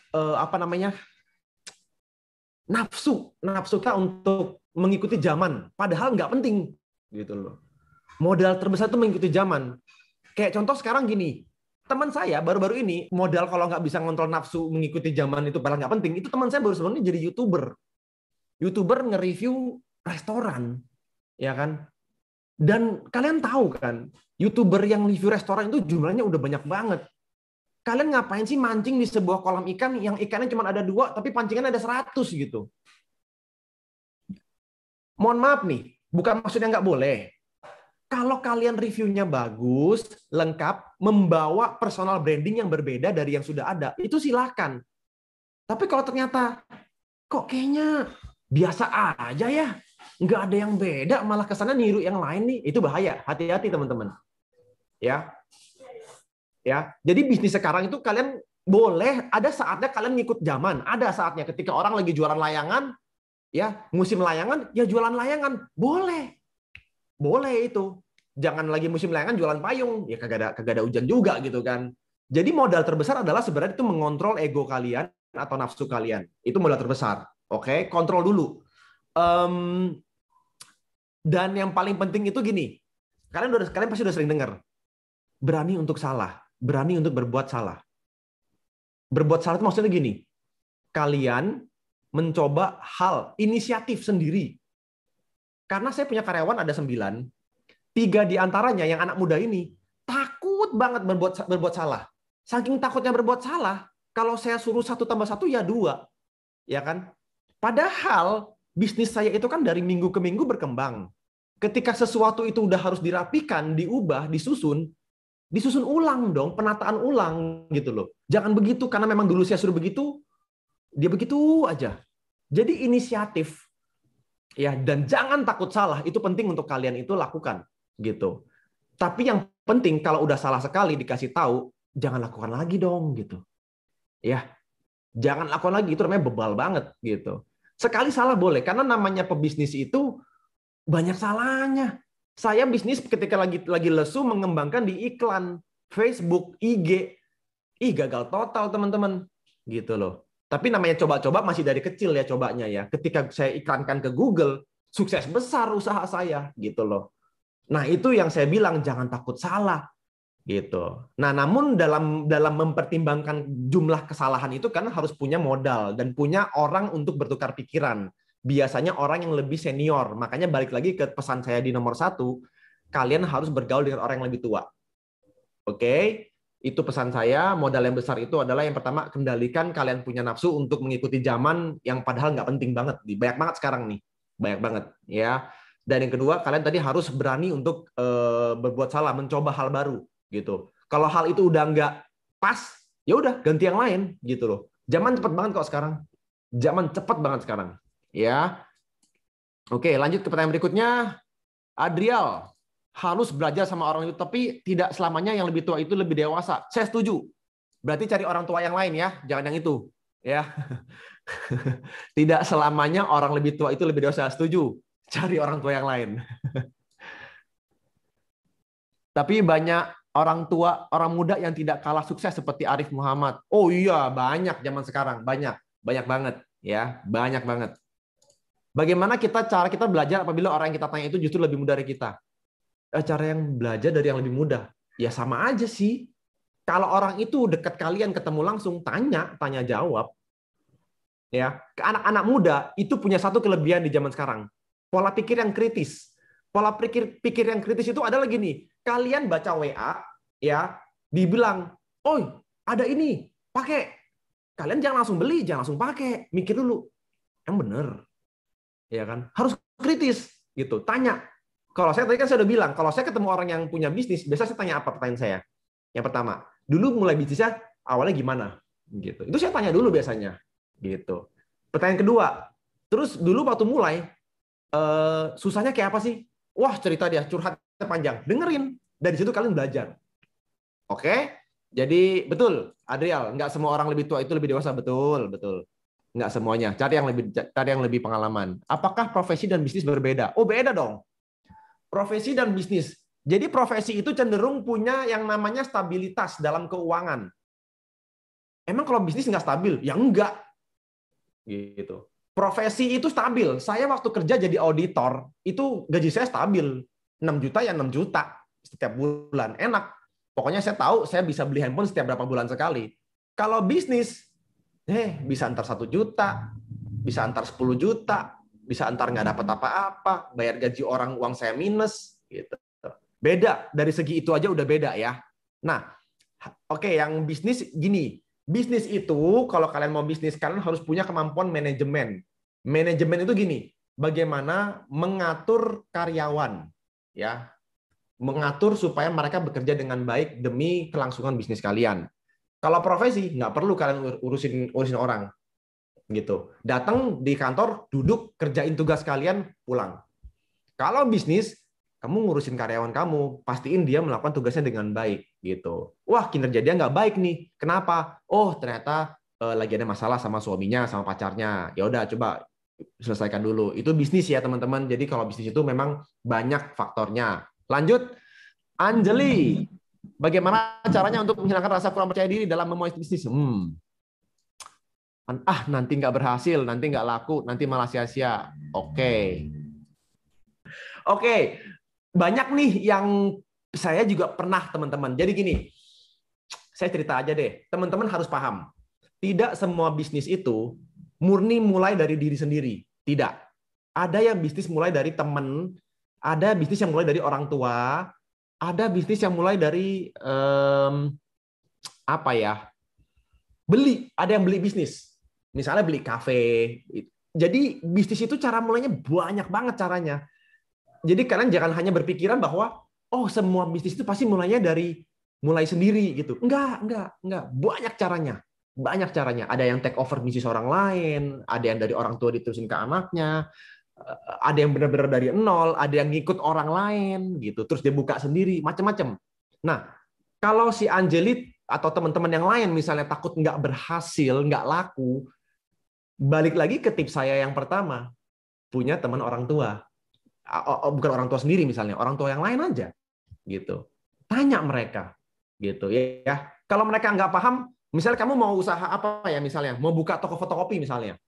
nafsu kita untuk mengikuti zaman, padahal nggak penting gitu loh. Modal terbesar itu mengikuti zaman. Kayak contoh sekarang gini, teman saya baru-baru ini modal kalau nggak bisa ngontrol nafsu mengikuti zaman itu padahal nggak penting. Itu teman saya baru sebelumnya jadi youtuber nge-review restoran, ya kan? Dan kalian tahu kan, youtuber yang review restoran itu jumlahnya udah banyak banget. Kalian ngapain sih mancing di sebuah kolam ikan yang ikannya cuma ada 2, tapi pancingannya ada 100 gitu? Mohon maaf nih, bukan maksudnya nggak boleh. Kalau kalian reviewnya bagus, lengkap, membawa personal branding yang berbeda dari yang sudah ada, itu silakan. Tapi kalau ternyata, kok kayaknya biasa aja ya, nggak ada yang beda, malah kesana niru yang lain nih, itu bahaya. Hati-hati teman-teman. Ya. Jadi bisnis sekarang itu kalian boleh, ada saatnya kalian ngikut zaman. Ada saatnya ketika orang lagi jualan layangan, ya musim layangan, ya jualan layangan. Boleh itu. Jangan lagi musim layangan jualan payung, ya kagak ada hujan juga gitu kan. Jadi modal terbesar adalah sebenarnya itu mengontrol ego kalian atau nafsu kalian. Itu modal terbesar. Oke, kontrol dulu. Dan yang paling penting itu gini, kalian pasti udah sering dengar, berani untuk salah, berani untuk berbuat salah. Berbuat salah itu maksudnya gini, kalian mencoba hal, inisiatif sendiri. Karena saya punya karyawan ada 9, 3 diantaranya yang anak muda ini takut banget berbuat salah. Saking takutnya berbuat salah, kalau saya suruh 1 tambah 1 ya 2, ya kan? Padahal bisnis saya itu kan dari minggu ke minggu berkembang. Ketika sesuatu itu udah harus dirapikan, diubah, disusun ulang dong, penataan ulang gitu loh. Jangan begitu karena memang dulu saya suruh begitu, dia begitu aja. Jadi inisiatif ya, dan jangan takut salah, itu penting untuk kalian itu lakukan gitu. Tapi yang penting kalau udah salah sekali dikasih tahu, jangan lakukan lagi dong gitu. Ya. Jangan lakukan lagi, itu namanya bebal banget gitu. Sekali salah boleh, karena namanya pebisnis itu banyak salahnya. Saya bisnis ketika lagi lesu mengembangkan di iklan Facebook, IG, gagal total teman-teman, gitu loh. Tapi namanya coba-coba masih dari kecil ya cobanya ya. Ketika saya iklankan ke Google, sukses besar usaha saya, gitu loh. Nah itu yang saya bilang jangan takut salah, gitu. Nah namun dalam mempertimbangkan jumlah kesalahan itu kan harus punya modal dan punya orang untuk bertukar pikiran. Biasanya orang yang lebih senior. Makanya balik lagi ke pesan saya di nomor 1, kalian harus bergaul dengan orang yang lebih tua. Oke, itu pesan saya. Modal yang besar itu adalah yang pertama, kendalikan kalian punya nafsu untuk mengikuti zaman yang padahal nggak penting banget. Banyak banget sekarang nih, banyak banget ya. Dan yang kedua, kalian tadi harus berani untuk berbuat salah, mencoba hal baru gitu. Kalau hal itu udah nggak pas, ya udah ganti yang lain gitu loh. Zaman cepet banget kok sekarang. Zaman cepet banget sekarang. Ya, oke, lanjut ke pertanyaan berikutnya. Adrial, harus belajar sama orang itu, tapi tidak selamanya yang lebih tua itu lebih dewasa. Saya setuju. Berarti cari orang tua yang lain ya, jangan yang itu. Ya. Tidak selamanya orang lebih tua itu lebih dewasa. Setuju. Cari orang tua yang lain. Tapi banyak orang tua, orang muda yang tidak kalah sukses seperti Arif Muhammad. Oh iya, banyak zaman sekarang, banyak banget ya, banyak banget. Bagaimana cara kita belajar apabila orang yang kita tanya itu justru lebih muda dari kita? Cara yang belajar dari yang lebih mudah, ya sama aja sih. Kalau orang itu dekat kalian ketemu langsung, tanya jawab. Ya, ke anak-anak muda itu punya satu kelebihan di zaman sekarang, pola pikir yang kritis. Pola pikir yang kritis itu adalah gini, kalian baca WA, ya, dibilang, oh ada ini, pakai. Kalian jangan langsung beli, jangan langsung pakai, mikir dulu, yang bener, ya kan? Harus kritis, gitu. Tanya. Kalau saya tadi kan saya udah bilang, kalau saya ketemu orang yang punya bisnis, biasa saya tanya apa pertanyaan saya. Yang pertama, dulu mulai bisnisnya awalnya gimana? Gitu. Itu saya tanya dulu biasanya. Gitu. Pertanyaan kedua, terus dulu waktu mulai susahnya kayak apa sih? Wah, cerita dia curhatnya panjang. Dengerin. Dari situ kalian belajar. Oke? Jadi betul, Adriel, nggak semua orang lebih tua itu lebih dewasa, betul. Nggak semuanya. Cari yang lebih pengalaman. Apakah profesi dan bisnis berbeda? Oh, beda dong. Profesi dan bisnis. Jadi profesi itu cenderung punya yang namanya stabilitas dalam keuangan. Emang kalau bisnis nggak stabil? Ya enggak. Gitu. Profesi itu stabil. Saya waktu kerja jadi auditor, itu gaji saya stabil. 6 juta ya 6 juta setiap bulan. Enak. Pokoknya saya tahu saya bisa beli handphone setiap berapa bulan sekali. Kalau bisnis, bisa antar 1 juta, bisa antar 10 juta, bisa antar nggak dapat apa-apa, bayar gaji orang uang saya minus, gitu. Beda dari segi itu aja udah beda ya. Nah, oke, yang bisnis gini, bisnis itu kalau kalian mau bisnis kalian harus punya kemampuan manajemen. Manajemen itu gini, bagaimana mengatur karyawan, ya, mengatur supaya mereka bekerja dengan baik demi kelangsungan bisnis kalian. Kalau profesi nggak perlu kalian urusin orang. Gitu. Datang di kantor, duduk, kerjain tugas kalian, pulang. Kalau bisnis, kamu ngurusin karyawan kamu, pastiin dia melakukan tugasnya dengan baik, gitu. Wah, kinerja dia nggak baik nih. Kenapa? Oh, ternyata lagi ada masalah sama suaminya, sama pacarnya. Ya udah, coba selesaikan dulu. Itu bisnis ya, teman-teman. Jadi kalau bisnis itu memang banyak faktornya. Lanjut, Anjeli. Bagaimana caranya untuk menghilangkan rasa kurang percaya diri dalam memulai bisnis? Nanti nggak berhasil, nanti nggak laku, nanti malah sia-sia. Oke. Banyak nih yang saya juga pernah, teman-teman. Jadi gini, saya cerita aja deh. Teman-teman harus paham. Tidak semua bisnis itu murni mulai dari diri sendiri. Tidak. Ada yang bisnis mulai dari teman, ada bisnis yang mulai dari orang tua, ada bisnis yang mulai dari beli. Ada yang beli bisnis. Misalnya beli kafe. Jadi bisnis itu cara mulainya banyak banget caranya. Jadi kalian jangan hanya berpikiran bahwa semua bisnis itu pasti mulainya dari mulai sendiri gitu. Enggak. Banyak caranya. Ada yang take over bisnis orang lain, ada yang dari orang tua diterusin ke anaknya, ada yang benar-benar dari nol, ada yang ngikut orang lain gitu. Terus dia buka sendiri, macam-macam. Nah, kalau si Angelit atau teman-teman yang lain misalnya takut nggak berhasil, nggak laku, balik lagi ke tips saya yang pertama, punya teman orang tua, bukan orang tua sendiri misalnya, orang tua yang lain aja, gitu. Tanya mereka, gitu ya. Kalau mereka nggak paham, misalnya kamu mau usaha apa ya, misalnya mau buka toko fotokopi misalnya,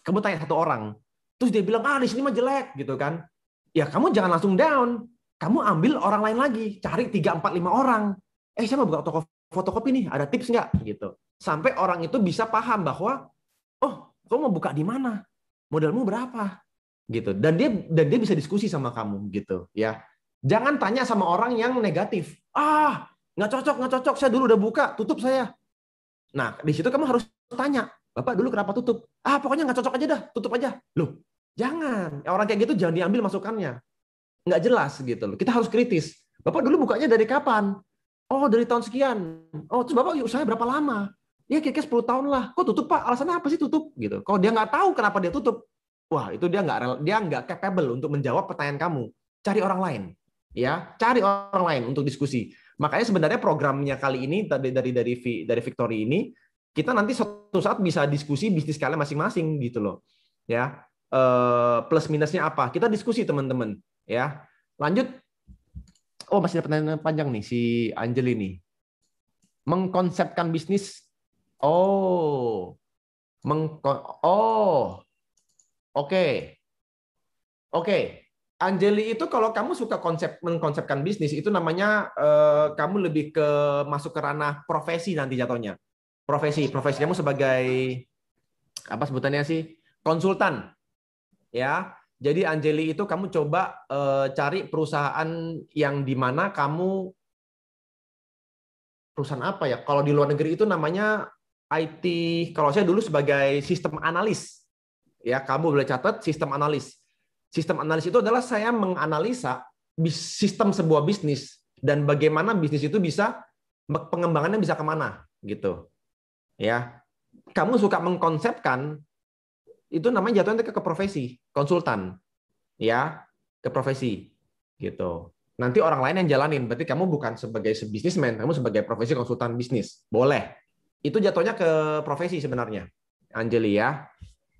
kamu tanya satu orang, terus dia bilang di sini mah jelek, gitu kan? Ya kamu jangan langsung down, kamu ambil orang lain lagi, cari 3, 4, 5 orang. Saya mau buka toko fotokopi nih, ada tips nggak? Gitu. Sampai orang itu bisa paham bahwa kamu mau buka di mana? Modalmu berapa? Gitu. Dan dia bisa diskusi sama kamu gitu, ya. Jangan tanya sama orang yang negatif. Nggak cocok. Saya dulu udah buka, tutup saya. Nah, di situ kamu harus tanya, Bapak dulu kenapa tutup? Pokoknya nggak cocok aja dah, tutup aja. Loh, jangan. Orang kayak gitu jangan diambil masukannya. Nggak jelas gitu loh. Kita harus kritis. Bapak dulu bukanya dari kapan? Dari tahun sekian. Terus Bapak usahanya berapa lama? Ya kira-kira 10 tahun lah. Kok tutup Pak? Alasannya apa sih tutup? Gitu. Kalau dia nggak tahu kenapa dia tutup, wah itu dia nggak capable untuk menjawab pertanyaan kamu. Cari orang lain. Ya, cari orang lain untuk diskusi. Makanya sebenarnya programnya kali ini dari Victory ini kita nanti suatu saat bisa diskusi bisnis kalian masing-masing gitu loh. Ya. Plus minusnya apa? Kita diskusi teman-teman, ya. Lanjut. Oh, masih ada pertanyaan panjang nih si Angel ini. Mengkonsepkan bisnis. Oh. Oke. Oke. Anjeli itu kalau kamu suka mengkonsepkan bisnis itu namanya kamu lebih ke masuk ke ranah profesi nanti jatuhnya. Profesi kamu sebagai apa sebutannya sih? Konsultan. Ya. Jadi Anjeli itu kamu coba cari perusahaan yang di mana kamu perusahaan apa ya? Kalau di luar negeri itu namanya IT, kalau saya dulu sebagai sistem analis. Ya, kamu boleh catat sistem analis. Sistem analis itu adalah saya menganalisa sistem sebuah bisnis dan bagaimana bisnis itu bisa pengembangannya bisa kemana gitu. Ya, kamu suka mengkonsepkan itu namanya jatuhnya ke profesi konsultan, ya ke profesi gitu. Nanti orang lain yang jalanin. Berarti kamu bukan sebagai bisnismen, kamu sebagai profesi konsultan bisnis. Boleh. Itu jatuhnya ke profesi sebenarnya, Anjeli ya.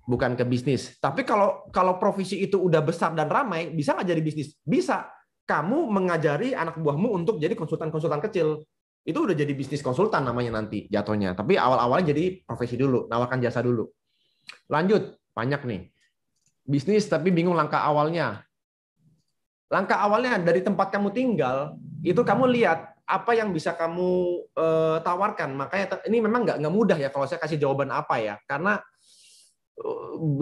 Bukan ke bisnis. Tapi kalau profesi itu udah besar dan ramai, bisa nggak jadi bisnis? Bisa. Kamu mengajari anak buahmu untuk jadi konsultan-konsultan kecil. Itu udah jadi bisnis konsultan namanya nanti jatuhnya. Tapi awal-awalnya jadi profesi dulu, nawarkan jasa dulu. Lanjut, banyak nih. Bisnis tapi bingung langkah awalnya. Langkah awalnya dari tempat kamu tinggal, itu kamu lihat apa yang bisa kamu tawarkan. Makanya ini memang nggak mudah ya kalau saya kasih jawaban apa ya. Karena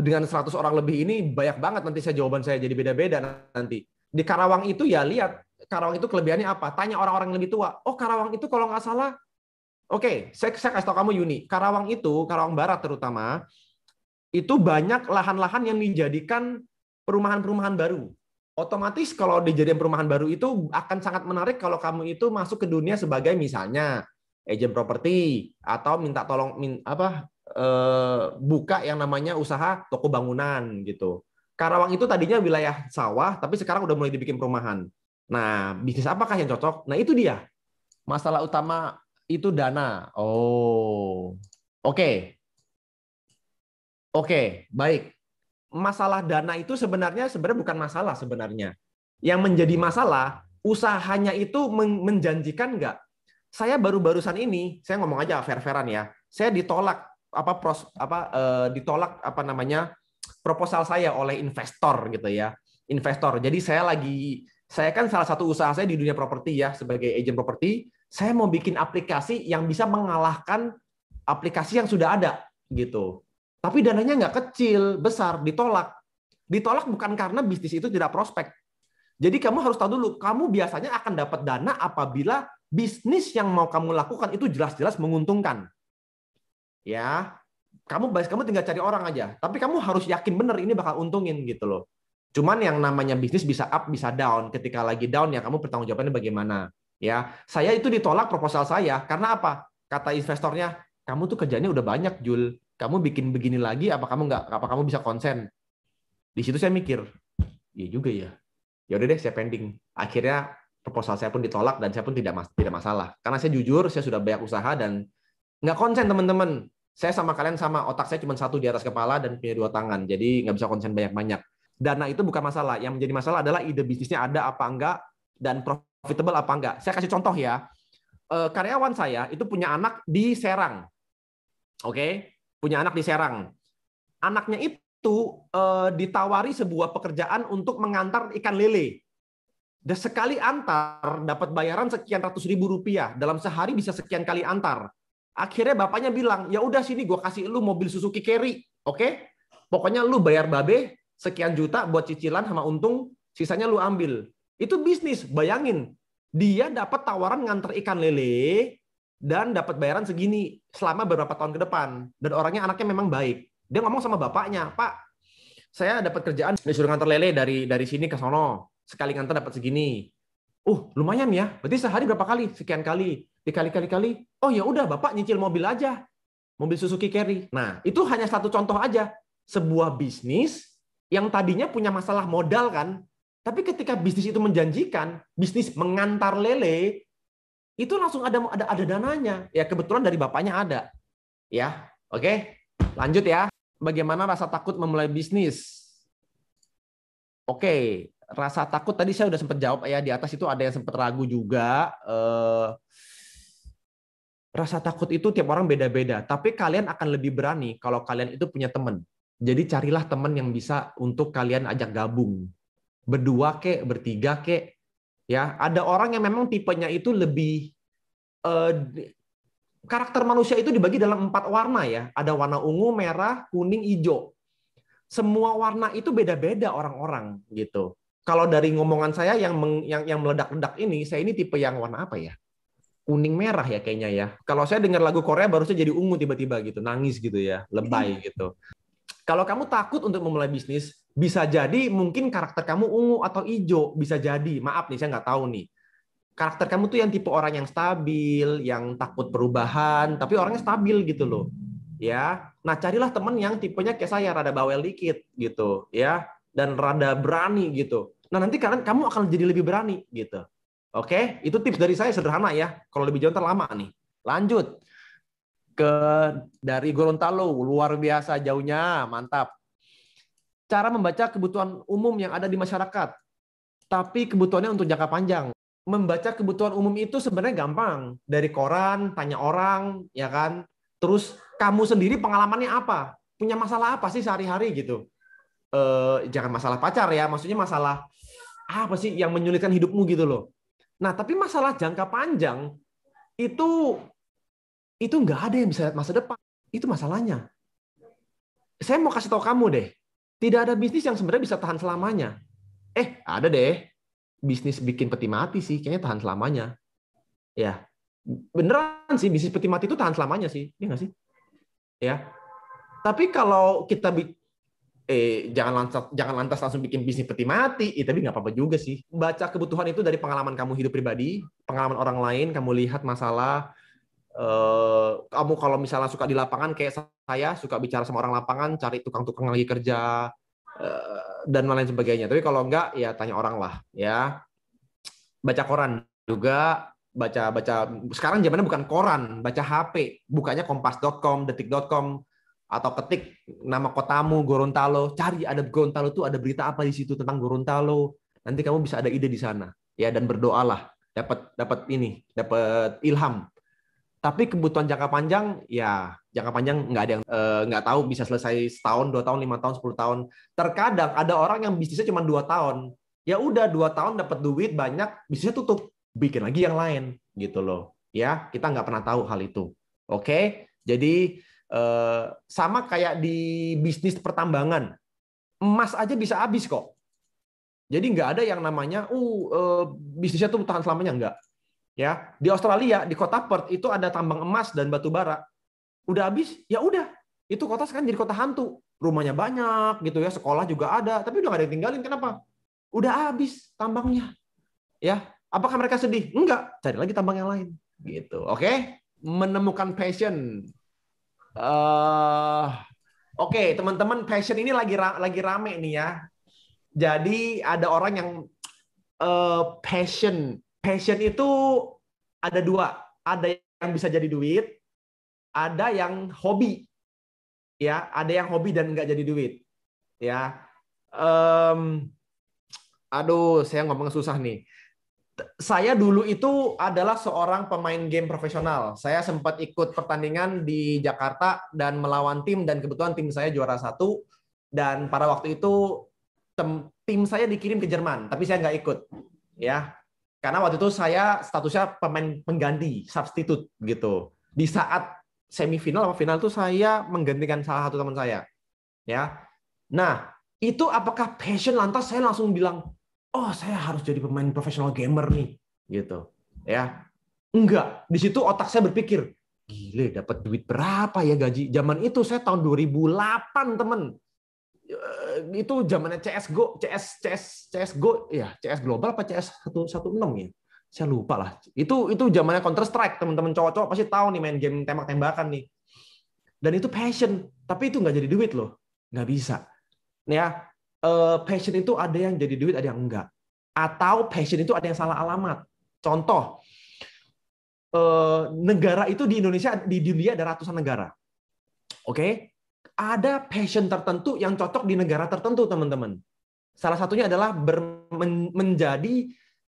dengan 100 orang lebih ini banyak banget nanti jawaban saya jadi beda-beda nanti. Di Karawang itu ya lihat, Karawang itu kelebihannya apa? Tanya orang-orang yang lebih tua. Oh, Karawang itu kalau nggak salah, oke, saya kasih tahu kamu Yuni. Karawang itu, Karawang Barat terutama, itu banyak lahan-lahan yang dijadikan perumahan-perumahan baru. Otomatis kalau dijadikan perumahan baru itu akan sangat menarik kalau kamu itu masuk ke dunia sebagai misalnya agent properti atau minta tolong buka yang namanya usaha toko bangunan gitu. Karawang itu tadinya wilayah sawah, tapi sekarang udah mulai dibikin perumahan. Nah, bisnis apakah yang cocok? Nah, itu dia. Masalah utama itu dana. Oh, oke. Oke, baik. Masalah dana itu sebenarnya bukan masalah sebenarnya. Yang menjadi masalah, usahanya itu menjanjikan nggak? Saya baru-barusan ini, saya ngomong aja fair-fairan ya. Saya ditolak proposal saya oleh investor gitu ya. Investor. Jadi saya kan salah satu usaha saya di dunia properti ya sebagai agent properti, saya mau bikin aplikasi yang bisa mengalahkan aplikasi yang sudah ada gitu. Tapi dananya nggak kecil, besar, ditolak. Ditolak bukan karena bisnis itu tidak prospek. Jadi kamu harus tahu dulu, kamu biasanya akan dapat dana apabila bisnis yang mau kamu lakukan itu jelas-jelas menguntungkan. Ya, kamu tinggal cari orang aja. Tapi kamu harus yakin benar ini bakal untungin gitu loh. Cuman yang namanya bisnis bisa up, bisa down. Ketika lagi down ya kamu pertanggungjawabannya bagaimana. Ya, saya itu ditolak proposal saya karena apa? Kata investornya, kamu tuh kerjanya udah banyak, Jul. Kamu bikin begini lagi, apa kamu bisa konsen? Di situ saya mikir, iya juga ya. Ya udah deh, saya pending. Akhirnya proposal saya pun ditolak dan saya pun tidak masalah. Karena saya jujur, saya sudah banyak usaha dan nggak konsen teman-teman. Saya sama kalian sama, otak saya cuma satu di atas kepala dan punya 2 tangan. Jadi nggak bisa konsen banyak-banyak. Dana itu bukan masalah. Yang menjadi masalah adalah ide bisnisnya ada apa enggak dan profitable apa enggak. Saya kasih contoh ya. Karyawan saya itu punya anak di Serang. Oke? Punya anak di Serang. Anaknya itu ditawari sebuah pekerjaan untuk mengantar ikan lele. Dan sekali antar dapat bayaran sekian ratus ribu rupiah. Dalam sehari bisa sekian kali antar. Akhirnya bapaknya bilang, ya udah sini gue kasih lu mobil Suzuki Carry, oke? Pokoknya lu bayar babe sekian juta buat cicilan sama untung, sisanya lu ambil. Itu bisnis, bayangin. Dia dapat tawaran nganter ikan lele dan dapat bayaran segini selama beberapa tahun ke depan. Dan orangnya anaknya memang baik. Dia ngomong sama bapaknya, Pak, saya dapat kerjaan disuruh nganter lele dari sini ke sono. Sekali nganter dapat segini. Lumayan ya. Berarti sehari berapa kali? Sekian kali. Dikali-kali. Oh ya udah, Bapak nyicil mobil aja. Mobil Suzuki Carry. Nah, itu hanya satu contoh aja. Sebuah bisnis yang tadinya punya masalah modal kan. Tapi ketika bisnis itu menjanjikan, bisnis mengantar lele, itu langsung ada dananya. Ya kebetulan dari bapaknya ada. Ya, oke. Lanjut ya. Bagaimana rasa takut memulai bisnis? Oke, rasa takut tadi saya udah sempat jawab ya. Di atas itu ada yang sempat ragu juga. Rasa takut itu tiap orang beda-beda. Tapi kalian akan lebih berani kalau kalian itu punya teman. Jadi carilah teman yang bisa untuk kalian ajak gabung. Berdua kek, bertiga kek. Ya, ada orang yang memang tipenya itu lebih karakter manusia itu dibagi dalam 4 warna ya. Ada warna ungu, merah, kuning, hijau. Semua warna itu beda-beda orang-orang gitu. Kalau dari ngomongan saya yang meledak-ledak ini, saya ini tipe yang warna apa ya? Kuning merah ya kayaknya ya. Kalau saya dengar lagu Korea baru saya jadi ungu tiba-tiba gitu, nangis gitu ya, lebay gitu. Kalau kamu takut untuk memulai bisnis, bisa jadi mungkin karakter kamu ungu atau hijau, bisa jadi. Maaf nih, saya nggak tahu nih. Karakter kamu tuh yang tipe orang yang stabil, yang takut perubahan, tapi orangnya stabil gitu loh. Ya. Nah, carilah teman yang tipenya kayak saya, rada bawel dikit gitu, ya, dan rada berani gitu. Nah, nanti kamu akan jadi lebih berani gitu. Oke, itu tips dari saya sederhana ya. Kalau lebih jauh lama nih. Lanjut ke dari Gorontalo, luar biasa jauhnya, mantap. Cara membaca kebutuhan umum yang ada di masyarakat, tapi kebutuhannya untuk jangka panjang. Membaca kebutuhan umum itu sebenarnya gampang. Dari koran, tanya orang, ya kan? Terus kamu sendiri pengalamannya apa? Punya masalah apa sih sehari-hari gitu? Jangan masalah pacar ya, maksudnya masalah apa sih yang menyulitkan hidupmu gitu loh. Nah, tapi masalah jangka panjang itu nggak ada yang bisa lihat masa depan. Itu masalahnya. Saya mau kasih tahu kamu deh, tidak ada bisnis yang sebenarnya bisa tahan selamanya. Ada deh. Bisnis bikin peti mati sih, kayaknya tahan selamanya. Ya, beneran sih bisnis peti mati itu tahan selamanya sih, ya nggak sih? Ya. Tapi kalau kita jangan lantas langsung bikin bisnis peti mati, tapi nggak apa-apa juga sih. Baca kebutuhan itu dari pengalaman kamu hidup pribadi, pengalaman orang lain, kamu lihat masalah. Kamu kalau misalnya suka di lapangan kayak saya, suka bicara sama orang lapangan, cari tukang-tukang lagi kerja, dan lain sebagainya. Tapi kalau enggak, ya tanya orang lah, ya. Baca koran juga, baca. Sekarang zamannya bukan koran, baca HP, bukanya kompas.com, detik.com, atau ketik nama kotamu Gorontalo, cari ada Gorontalo tuh ada berita apa di situ tentang Gorontalo. Nanti kamu bisa ada ide di sana, ya, dan berdoalah, dapat ilham. Tapi kebutuhan jangka panjang, ya jangka panjang nggak ada yang nggak tahu bisa selesai setahun, 2 tahun, 5 tahun, 10 tahun. Terkadang ada orang yang bisnisnya cuma 2 tahun. Ya udah 2 tahun dapat duit banyak, bisnisnya tutup, bikin lagi yang lain gitu loh. Ya, kita nggak pernah tahu hal itu. Oke, jadi sama kayak di bisnis pertambangan, emas aja bisa habis kok. Jadi nggak ada yang namanya bisnisnya tuh tahan selamanya, nggak. Ya, di Australia di kota Perth itu ada tambang emas dan batu bara. Udah habis, ya udah. Itu kota sekarang jadi kota hantu. Rumahnya banyak gitu ya, sekolah juga ada, tapi udah nggak ada yang tinggalin. Kenapa? Udah habis tambangnya. Ya, apakah mereka sedih? Enggak, cari lagi tambang yang lain gitu. Oke? Menemukan passion. Oke, teman-teman, passion ini lagi rame nih ya. Jadi ada orang yang passion itu ada 2. Ada yang bisa jadi duit, ada yang hobi. Ya, ada yang hobi dan nggak jadi duit. Ya. Aduh, saya ngomong susah nih. Saya dulu itu adalah seorang pemain game profesional. Saya sempat ikut pertandingan di Jakarta dan melawan tim, dan kebetulan tim saya juara 1. Dan pada waktu itu tim saya dikirim ke Jerman, tapi saya nggak ikut. Ya. Karena waktu itu saya statusnya pemain pengganti, substitute gitu. Di saat semifinal atau final itu saya menggantikan salah satu teman saya. Ya. Nah, itu apakah passion lantas saya langsung bilang, "Oh, saya harus jadi pemain profesional gamer nih." Gitu. Ya. Enggak, di situ otak saya berpikir, "Gile, dapat duit berapa ya gaji?" Zaman itu saya tahun 2008, teman. Itu zamannya CS:GO ya, CS Global apa CS 116 ya, saya lupa lah. Itu zamannya Counter Strike, teman-teman cowok-cowok pasti tahu nih, main game tembak-tembakan nih. Dan itu passion, tapi itu nggak jadi duit loh, nggak bisa. Ya, passion itu ada yang jadi duit, ada yang enggak. Atau passion itu ada yang salah alamat. Contoh, negara itu di Indonesia, di dunia ada ratusan negara. Oke? Ada passion tertentu yang cocok di negara tertentu, teman-teman. Salah satunya adalah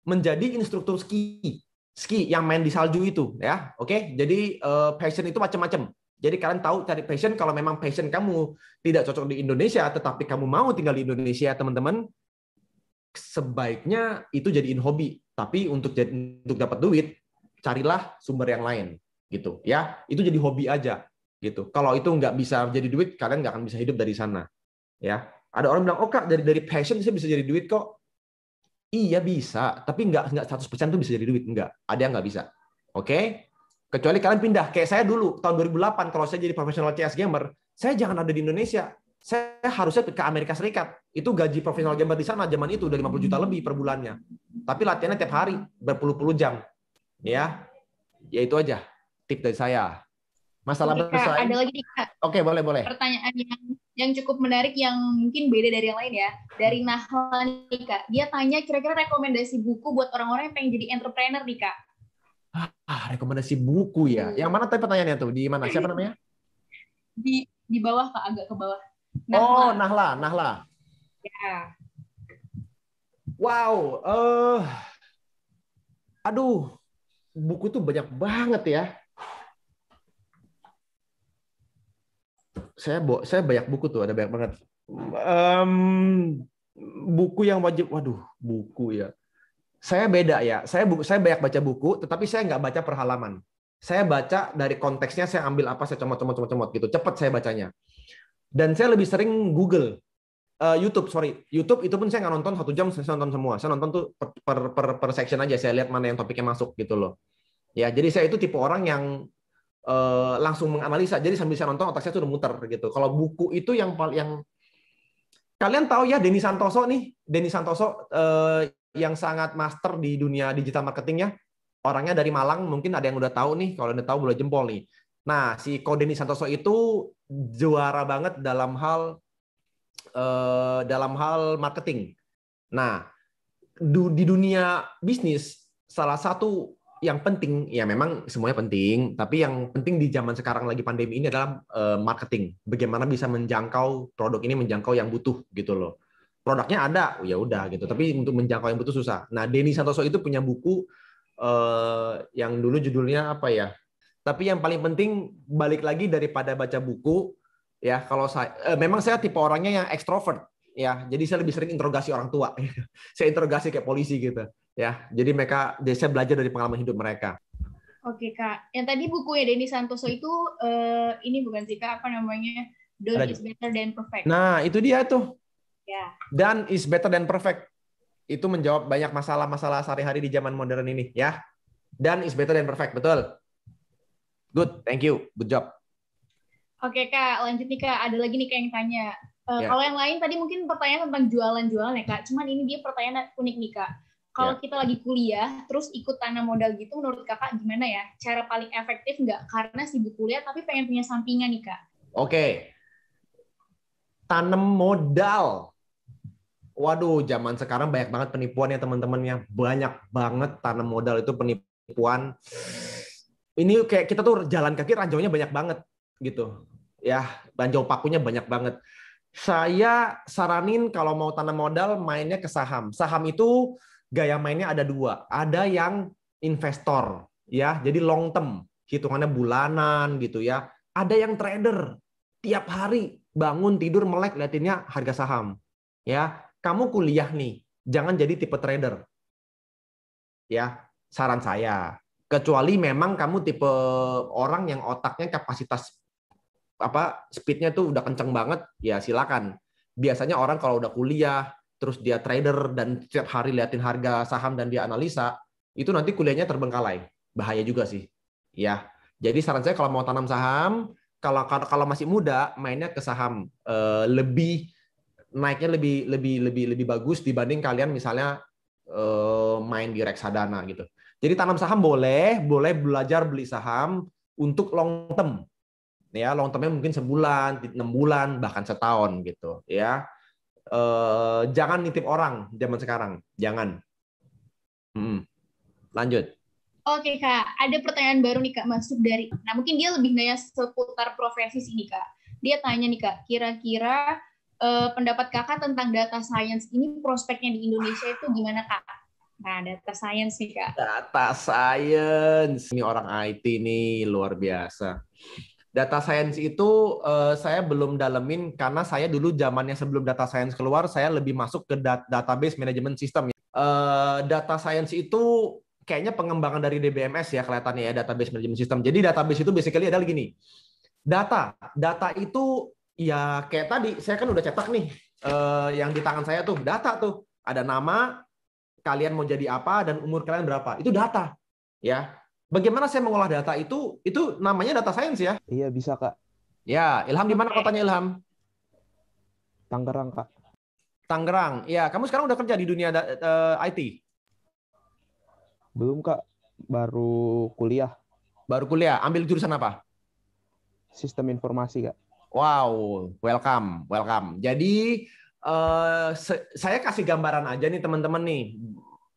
menjadi instruktur ski yang main di salju itu, ya. Oke? Jadi passion itu macam-macam. Jadi kalian tahu cari passion, kalau memang passion kamu tidak cocok di Indonesia, tetapi kamu mau tinggal di Indonesia, teman-teman, sebaiknya itu jadiin hobi. Tapi untuk dapat duit, carilah sumber yang lain, gitu. Ya, itu jadi hobi aja, gitu. Kalau itu nggak bisa jadi duit, kalian nggak akan bisa hidup dari sana. Ya, ada orang bilang, oh Kak, dari passion saya bisa jadi duit kok. Iya bisa, tapi nggak 100% tuh bisa jadi duit, nggak. Ada yang nggak bisa. Oke? Kecuali kalian pindah. Kayak saya dulu, tahun 2008, kalau saya jadi profesional CS gamer, saya jangan ada di Indonesia. Saya harusnya ke Amerika Serikat. Itu gaji profesional gamer di sana zaman itu udah 50 juta lebih per bulannya. Tapi latihannya tiap hari, berpuluh-puluh jam. Ya itu aja tip dari saya. Masalah Kak, ada lagi nih Kak. Oke, boleh. Pertanyaan yang cukup menarik yang mungkin beda dari yang lain ya. Dari Nahla nih Kak. Dia tanya kira-kira rekomendasi buku buat orang-orang yang pengen jadi entrepreneur nih Kak. Rekomendasi buku ya. Yang mana tadi pertanyaannya tuh? Di mana? Siapa namanya? Di bawah Kak, agak ke bawah. Nahla. Nahla. Ya. Wow. Aduh. Buku tuh banyak banget ya. Saya banyak buku tuh, ada banyak banget. Buku yang wajib, buku ya. Saya beda ya. Saya banyak baca buku, tetapi saya nggak baca per halaman. Saya baca dari konteksnya, saya ambil apa, saya comot gitu. Cepat saya bacanya. Dan saya lebih sering Google. YouTube itu pun saya nggak nonton 1 jam, saya nonton semua. Saya nonton tuh per section aja, saya lihat mana yang topiknya masuk gitu loh. Ya, jadi saya itu tipe orang yang langsung menganalisa. Jadi sambil saya nonton, otak saya tuh udah muter gitu. Kalau buku itu yang kalian tahu ya, Denny Santoso yang sangat master di dunia digital marketingnya. Orangnya dari Malang, mungkin ada yang udah tahu nih. Kalau udah tahu boleh jempol nih. Nah, si Ko Denny Santoso itu juara banget dalam hal marketing. Nah, di dunia bisnis, salah satu yang penting, ya memang semuanya penting, tapi yang penting di zaman sekarang lagi pandemi ini adalah marketing. Bagaimana bisa menjangkau produk ini, menjangkau yang butuh gitu loh. Produknya ada, ya udah gitu. Tapi untuk menjangkau yang butuh susah. Nah, Denny Santoso itu punya buku yang dulu judulnya apa ya? Tapi yang paling penting, balik lagi daripada baca buku, ya kalau memang saya tipe orangnya yang ekstrovert, ya. Jadi saya lebih sering interogasi orang tua. Saya interogasi kayak polisi gitu. Ya, jadi saya belajar dari pengalaman hidup mereka. Oke Kak, yang tadi bukunya Denny Santoso itu ini bukan sih Kak, apa namanya? Done is better than perfect. Nah, itu dia tuh. Ya. Done is better than perfect. Itu menjawab banyak masalah-masalah sehari-hari di zaman modern ini, ya. Done is better than perfect, betul. Good, thank you, good job. Oke Kak, lanjut nih Kak. Ada lagi nih Kak yang tanya. Kalau yang lain tadi mungkin pertanyaan tentang jualan-jualan ya Kak. Cuman ini dia pertanyaan unik nih Kak. Kalau kita lagi kuliah, terus ikut tanam modal gitu, menurut kakak gimana ya? Cara paling efektif nggak? Karena sibuk kuliah, tapi pengen punya sampingan nih, Kak. Oke. Tanam modal. Waduh, zaman sekarang banyak banget penipuan ya teman-temannya. Banyak banget tanam modal itu penipuan. Ini kayak kita tuh jalan kaki ranjaunya banyak banget gitu. Ya, ranjau pakunya banyak banget. Saya saranin kalau mau tanam modal, mainnya ke saham. Saham itu gaya mainnya ada 2. Ada yang investor, ya, jadi long term, hitungannya bulanan gitu ya. Ada yang trader, tiap hari bangun tidur melek liatinnya harga saham. Ya, kamu kuliah nih, jangan jadi tipe trader. Ya, saran saya. Kecuali memang kamu tipe orang yang otaknya kapasitas speednya tuh udah kenceng banget, ya silakan. Biasanya orang kalau udah kuliah terus dia trader dan setiap hari liatin harga saham dan dia analisa, itu nanti kuliahnya terbengkalai. Bahaya juga sih. Ya. Jadi saran saya kalau mau tanam saham, kalau masih muda, mainnya ke saham. Naiknya lebih bagus dibanding kalian misalnya main di reksadana gitu. Jadi tanam saham boleh belajar beli saham untuk long term. Ya, long termnya mungkin sebulan, 6 bulan, bahkan setahun gitu, ya. Jangan nitip orang zaman sekarang, jangan. Lanjut. Oke Kak, ada pertanyaan baru nih Kak masuk dari. Nah mungkin dia lebih nanya seputar profesi sini Kak. Dia tanya nih Kak, kira-kira pendapat Kakak tentang data science ini prospeknya di Indonesia itu gimana Kak? Nah data science nih Kak. Data science, ini orang IT nih luar biasa. Data science itu saya belum dalemin karena saya dulu zamannya sebelum data science keluar, saya lebih masuk ke database management system. Data science itu kayaknya pengembangan dari DBMS ya kelihatannya ya, database management system. Jadi database itu basically adalah gini. Data itu ya kayak tadi saya kan udah cetak nih yang di tangan saya tuh data tuh. Ada nama, kalian mau jadi apa dan umur kalian berapa. Itu data. Ya. Bagaimana saya mengolah data itu namanya data science ya? Iya, bisa, Kak. Ya, Ilham di mana kotanya Ilham? Tangerang, Kak. Tangerang. Ya, kamu sekarang udah kerja di dunia IT? Belum, Kak. Baru kuliah. Baru kuliah. Ambil jurusan apa? Sistem informasi, Kak. Wow, welcome. Jadi, saya kasih gambaran aja nih teman-teman nih.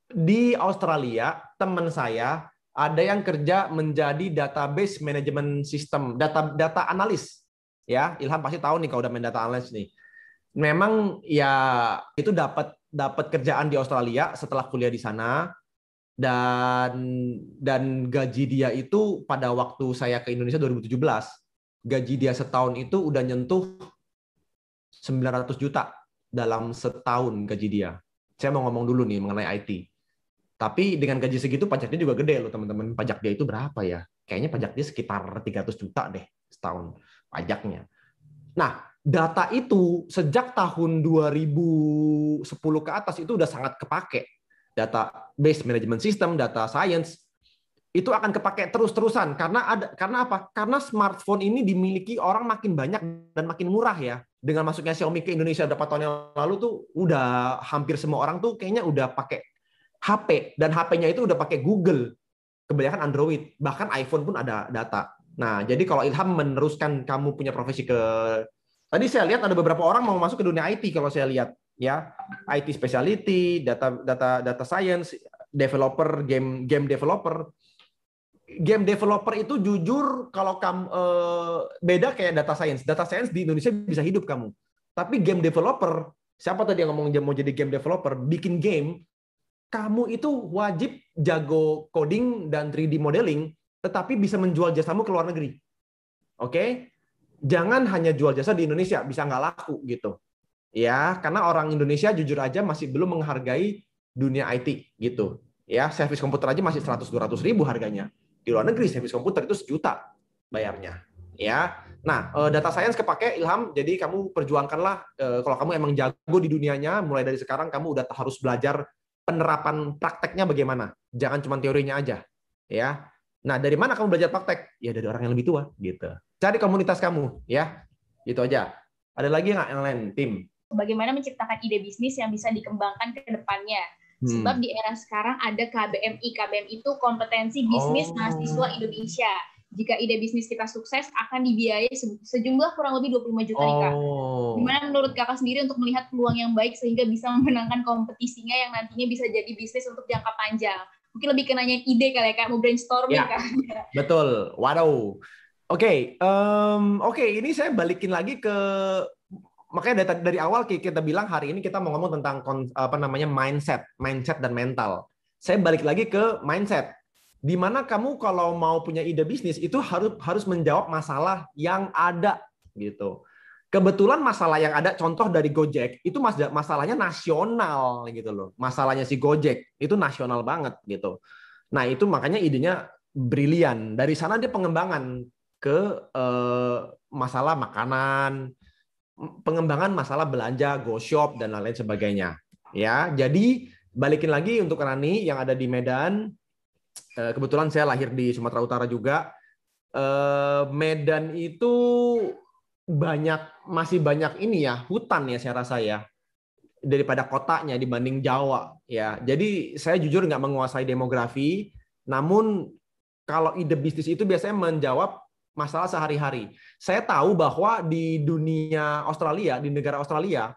Di Australia, teman saya ada yang kerja menjadi database management system, data analis. Ya, Ilham pasti tahu nih kalau udah main data analis nih. Memang ya itu dapat kerjaan di Australia setelah kuliah di sana, dan gaji dia itu pada waktu saya ke Indonesia 2017, gaji dia setahun itu udah nyentuh 900 juta dalam setahun gaji dia. Saya mau ngomong dulu nih mengenai IT. Tapi dengan gaji segitu pajaknya juga gede loh teman-teman. Pajak dia itu berapa ya? Kayaknya pajak dia sekitar 300 juta deh setahun pajaknya. Nah, data itu sejak tahun 2010 ke atas itu udah sangat kepake. Database management system, data science itu akan kepake terus-terusan karena apa? Karena smartphone ini dimiliki orang makin banyak dan makin murah ya. Dengan masuknya Xiaomi ke Indonesia berapa tahun yang lalu tuh udah hampir semua orang tuh kayaknya udah pakai HP, dan HP-nya itu udah pakai Google, kebanyakan Android, bahkan iPhone pun ada data. Nah, jadi kalau Ilham meneruskan kamu punya profesi tadi saya lihat ada beberapa orang mau masuk ke dunia IT kalau saya lihat, ya, IT specialty, data science, developer, game developer. Game developer itu jujur kalau kamu beda kayak data science. Data science di Indonesia bisa hidup kamu, tapi game developer, siapa tadi yang ngomong mau jadi game developer, bikin game. Kamu itu wajib jago coding dan 3D modeling, tetapi bisa menjual jasamu ke luar negeri. Oke? Jangan hanya jual jasa di Indonesia, bisa nggak laku gitu. Ya, karena orang Indonesia jujur aja masih belum menghargai dunia IT gitu. Ya, servis komputer aja masih 100-200 ribu harganya. Di luar negeri servis komputer itu 1 juta bayarnya. Ya. Nah, data science kepake Ilham, jadi kamu perjuangkanlah kalau kamu emang jago di dunianya, mulai dari sekarang kamu udah harus belajar penerapan prakteknya bagaimana. Jangan cuma teorinya aja, ya. Nah, dari mana kamu belajar praktek? Ya dari orang yang lebih tua, gitu. Cari komunitas kamu, ya. Itu aja. Ada lagi nggak yang lain, tim? Bagaimana menciptakan ide bisnis yang bisa dikembangkan ke depannya. Sebab di era sekarang ada KBMI. KBMI itu kompetensi bisnis mahasiswa Indonesia. Jika ide bisnis kita sukses, akan dibiayai sejumlah kurang lebih 25 juta nih, Kak. Gimana menurut Kakak sendiri untuk melihat peluang yang baik sehingga bisa memenangkan kompetisinya yang nantinya bisa jadi bisnis untuk jangka panjang? Mungkin lebih ke nanya ide kali ya, Kak, mau brainstorming, ya, Kak. Betul. Waduh. Oke, ini saya balikin lagi ke, makanya dari awal kita bilang hari ini kita mau ngomong tentang mindset dan mental. Saya balik lagi ke mindset. Di mana kamu kalau mau punya ide bisnis itu harus menjawab masalah yang ada gitu. Kebetulan masalah yang ada, contoh dari Gojek itu masalahnya nasional gitu loh. Masalahnya si Gojek itu nasional banget gitu. Nah itu makanya idenya brilian. Dari sana dia pengembangan ke masalah makanan, pengembangan masalah belanja, GoShop dan lain-lain sebagainya. Ya, jadi balikin lagi untuk Rani yang ada di Medan. Kebetulan saya lahir di Sumatera Utara juga. Medan itu masih banyak ini ya, hutan ya saya rasa ya, daripada kotanya dibanding Jawa ya. Jadi saya jujur nggak menguasai demografi, namun kalau ide bisnis itu biasanya menjawab masalah sehari-hari. Saya tahu bahwa di dunia Australia, di negara Australia,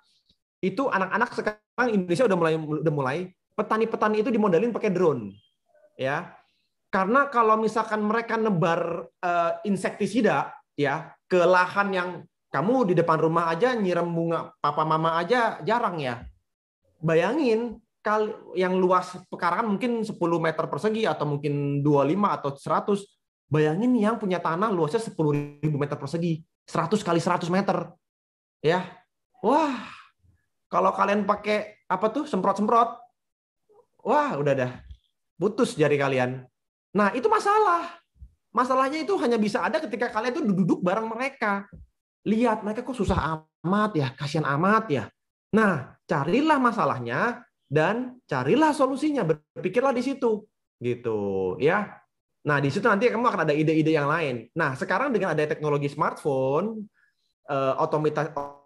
itu anak-anak sekarang Indonesia udah mulai petani-petani itu dimodelin pakai drone, ya. Karena kalau misalkan mereka nebar insektisida, ya, ke lahan yang kamu di depan rumah aja nyiram bunga papa mama aja jarang ya. Bayangin yang luas pekarangan mungkin 10 meter persegi atau mungkin 25 atau 100. Bayangin yang punya tanah luasnya 10.000 meter persegi, 100 kali 100 meter. Ya. Wah, kalau kalian pakai apa tuh semprot-semprot, wah udah dah putus jari kalian. Nah, itu masalah. Masalahnya itu hanya bisa ada ketika kalian tuh duduk bareng mereka. Lihat, mereka kok susah amat ya, kasihan amat ya. Nah, carilah masalahnya dan carilah solusinya. Berpikirlah di situ. Gitu, ya. Nah, di situ nanti kamu akan ada ide-ide yang lain. Nah, sekarang dengan ada teknologi smartphone,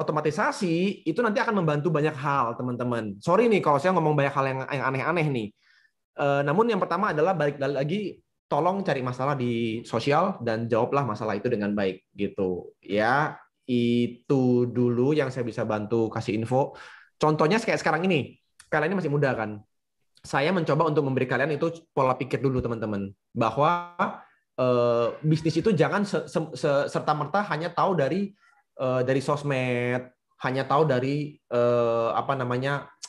otomatisasi, itu nanti akan membantu banyak hal, teman-teman. Sorry nih kalau saya ngomong banyak hal yang aneh-aneh nih. Namun yang pertama adalah balik lagi, tolong cari masalah di sosial dan jawablah masalah itu dengan baik gitu ya. Itu dulu yang saya bisa bantu kasih info. Contohnya kayak sekarang ini, kalian ini masih muda kan. Saya mencoba untuk memberi kalian itu pola pikir dulu teman-teman, bahwa bisnis itu jangan serta-merta hanya tahu dari sosmed, hanya tahu dari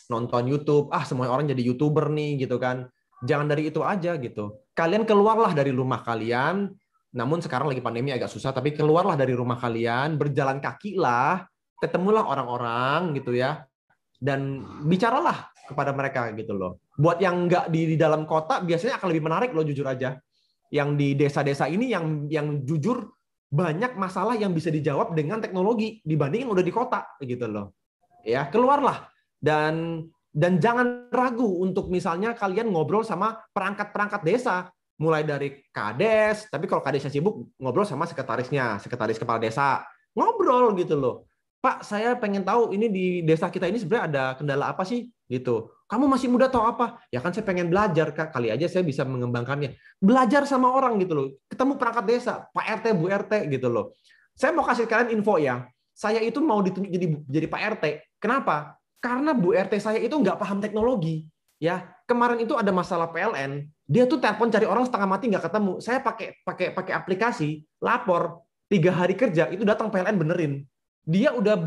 nonton YouTube, semua orang jadi YouTuber nih gitu kan. Jangan dari itu aja gitu. Kalian keluarlah dari rumah kalian, namun sekarang lagi pandemi agak susah, tapi keluarlah dari rumah kalian, berjalan kaki lah, ketemulah orang-orang gitu ya, dan bicaralah kepada mereka gitu loh. Buat yang nggak di dalam kota, biasanya akan lebih menarik loh, jujur aja. Yang di desa-desa ini yang jujur banyak masalah yang bisa dijawab dengan teknologi dibanding yang udah di kota gitu loh. Ya, keluarlah dan jangan ragu untuk misalnya kalian ngobrol sama perangkat-perangkat desa, mulai dari kades, tapi kalau kadesnya sibuk ngobrol sama sekretaris kepala desa, ngobrol gitu loh. Pak, saya pengen tahu ini di desa kita ini sebenarnya ada kendala apa sih gitu. Kamu masih muda tahu apa? Ya kan saya pengen belajar, Kak. Kali aja saya bisa mengembangkannya. Belajar sama orang gitu loh. Ketemu perangkat desa, Pak RT, Bu RT gitu loh. Saya mau kasih kalian info ya. Saya itu mau ditunjuk jadi Pak RT. Kenapa? Karena Bu RT saya itu nggak paham teknologi. Ya, kemarin itu ada masalah PLN. Dia tuh telepon cari orang setengah mati nggak ketemu. Saya pakai aplikasi, lapor 3 hari kerja itu datang PLN benerin. Dia udah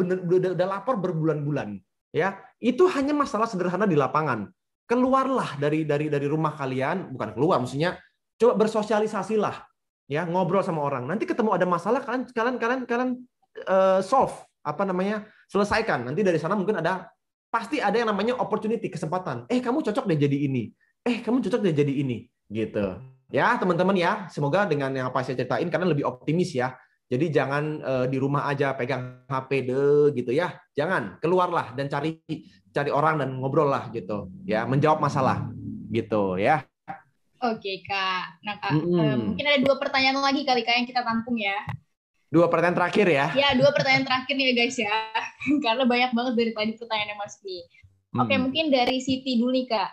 lapor berbulan-bulan. Ya, itu hanya masalah sederhana di lapangan. Keluarlah dari rumah kalian, bukan keluar, maksudnya coba bersosialisasilah, ya, ngobrol sama orang. Nanti ketemu ada masalah, kalian solve, selesaikan. Nanti dari sana mungkin pasti ada yang namanya opportunity, kesempatan. Kamu cocok deh jadi ini. Kamu cocok deh jadi ini, gitu. Ya, teman-teman ya, semoga dengan yang apa saya ceritain kalian lebih optimis ya. Jadi jangan di rumah aja pegang HP deh gitu ya. Jangan, keluarlah dan cari orang dan ngobrol lah gitu. Ya, menjawab masalah gitu ya. Oke, Kak. Nah, Kak, mungkin ada 2 pertanyaan lagi kali Kak yang kita tampung ya. 2 pertanyaan terakhir ya. Ya, 2 pertanyaan terakhir nih ya guys ya. Karena banyak banget dari tadi pertanyaannya Mas Bi. Oke, mungkin dari Siti dulu nih Kak.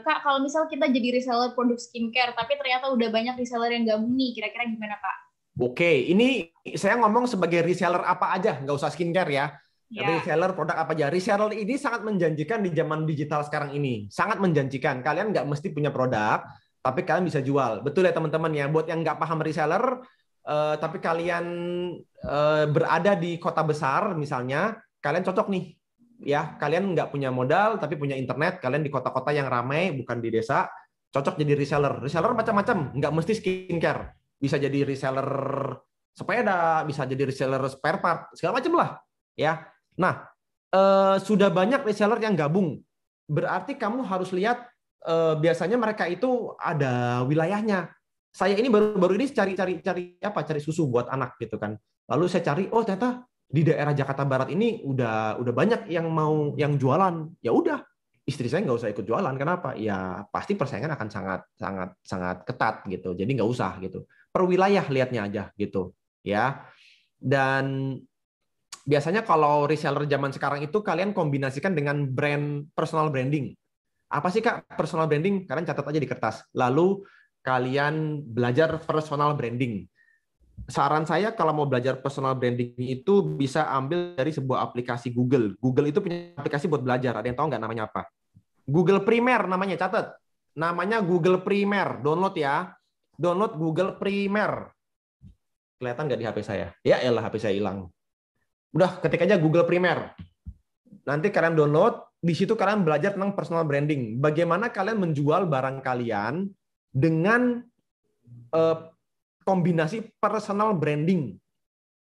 Kak, kalau misal kita jadi reseller produk skincare, tapi ternyata udah banyak reseller yang gabung nih, kira-kira gimana Kak? Oke, ini saya ngomong sebagai reseller apa aja, nggak usah skincare ya. Reseller produk apa aja. Reseller ini sangat menjanjikan di zaman digital sekarang ini. Sangat menjanjikan. Kalian nggak mesti punya produk, tapi kalian bisa jual. Betul ya teman-teman ya. Buat yang nggak paham reseller, tapi kalian berada di kota besar misalnya, kalian cocok nih. Ya, kalian nggak punya modal, tapi punya internet. Kalian di kota-kota yang ramai, bukan di desa, cocok jadi reseller. Reseller macam-macam, nggak mesti skincare. Bisa jadi reseller sepeda, bisa jadi reseller spare part, segala macam lah, ya. Nah, sudah banyak reseller yang gabung. Berarti kamu harus lihat biasanya mereka itu ada wilayahnya. Saya ini baru ini cari susu buat anak gitu kan. Lalu saya cari, oh ternyata di daerah Jakarta Barat ini udah banyak yang jualan. Ya udah, istri saya nggak usah ikut jualan. Kenapa? Ya pasti persaingan akan sangat ketat gitu. Jadi nggak usah gitu. Per wilayah lihatnya aja gitu ya. Dan biasanya kalau reseller zaman sekarang itu kalian kombinasikan dengan personal branding. Apa sih Kak personal branding? Kalian catat aja di kertas. Lalu kalian belajar personal branding. saran saya kalau mau belajar personal branding itu bisa ambil dari sebuah aplikasi Google. Google itu punya aplikasi buat belajar. Ada yang tahu nggak namanya apa? Google Primer namanya, catat. Namanya Google Primer. Download ya. Download Google Primer. Kelihatan nggak di HP saya? Ya elah, HP saya hilang. Udah, ketik aja Google Primer. Nanti kalian download, di situ kalian belajar tentang personal branding. Bagaimana kalian menjual barang kalian dengan kombinasi personal branding.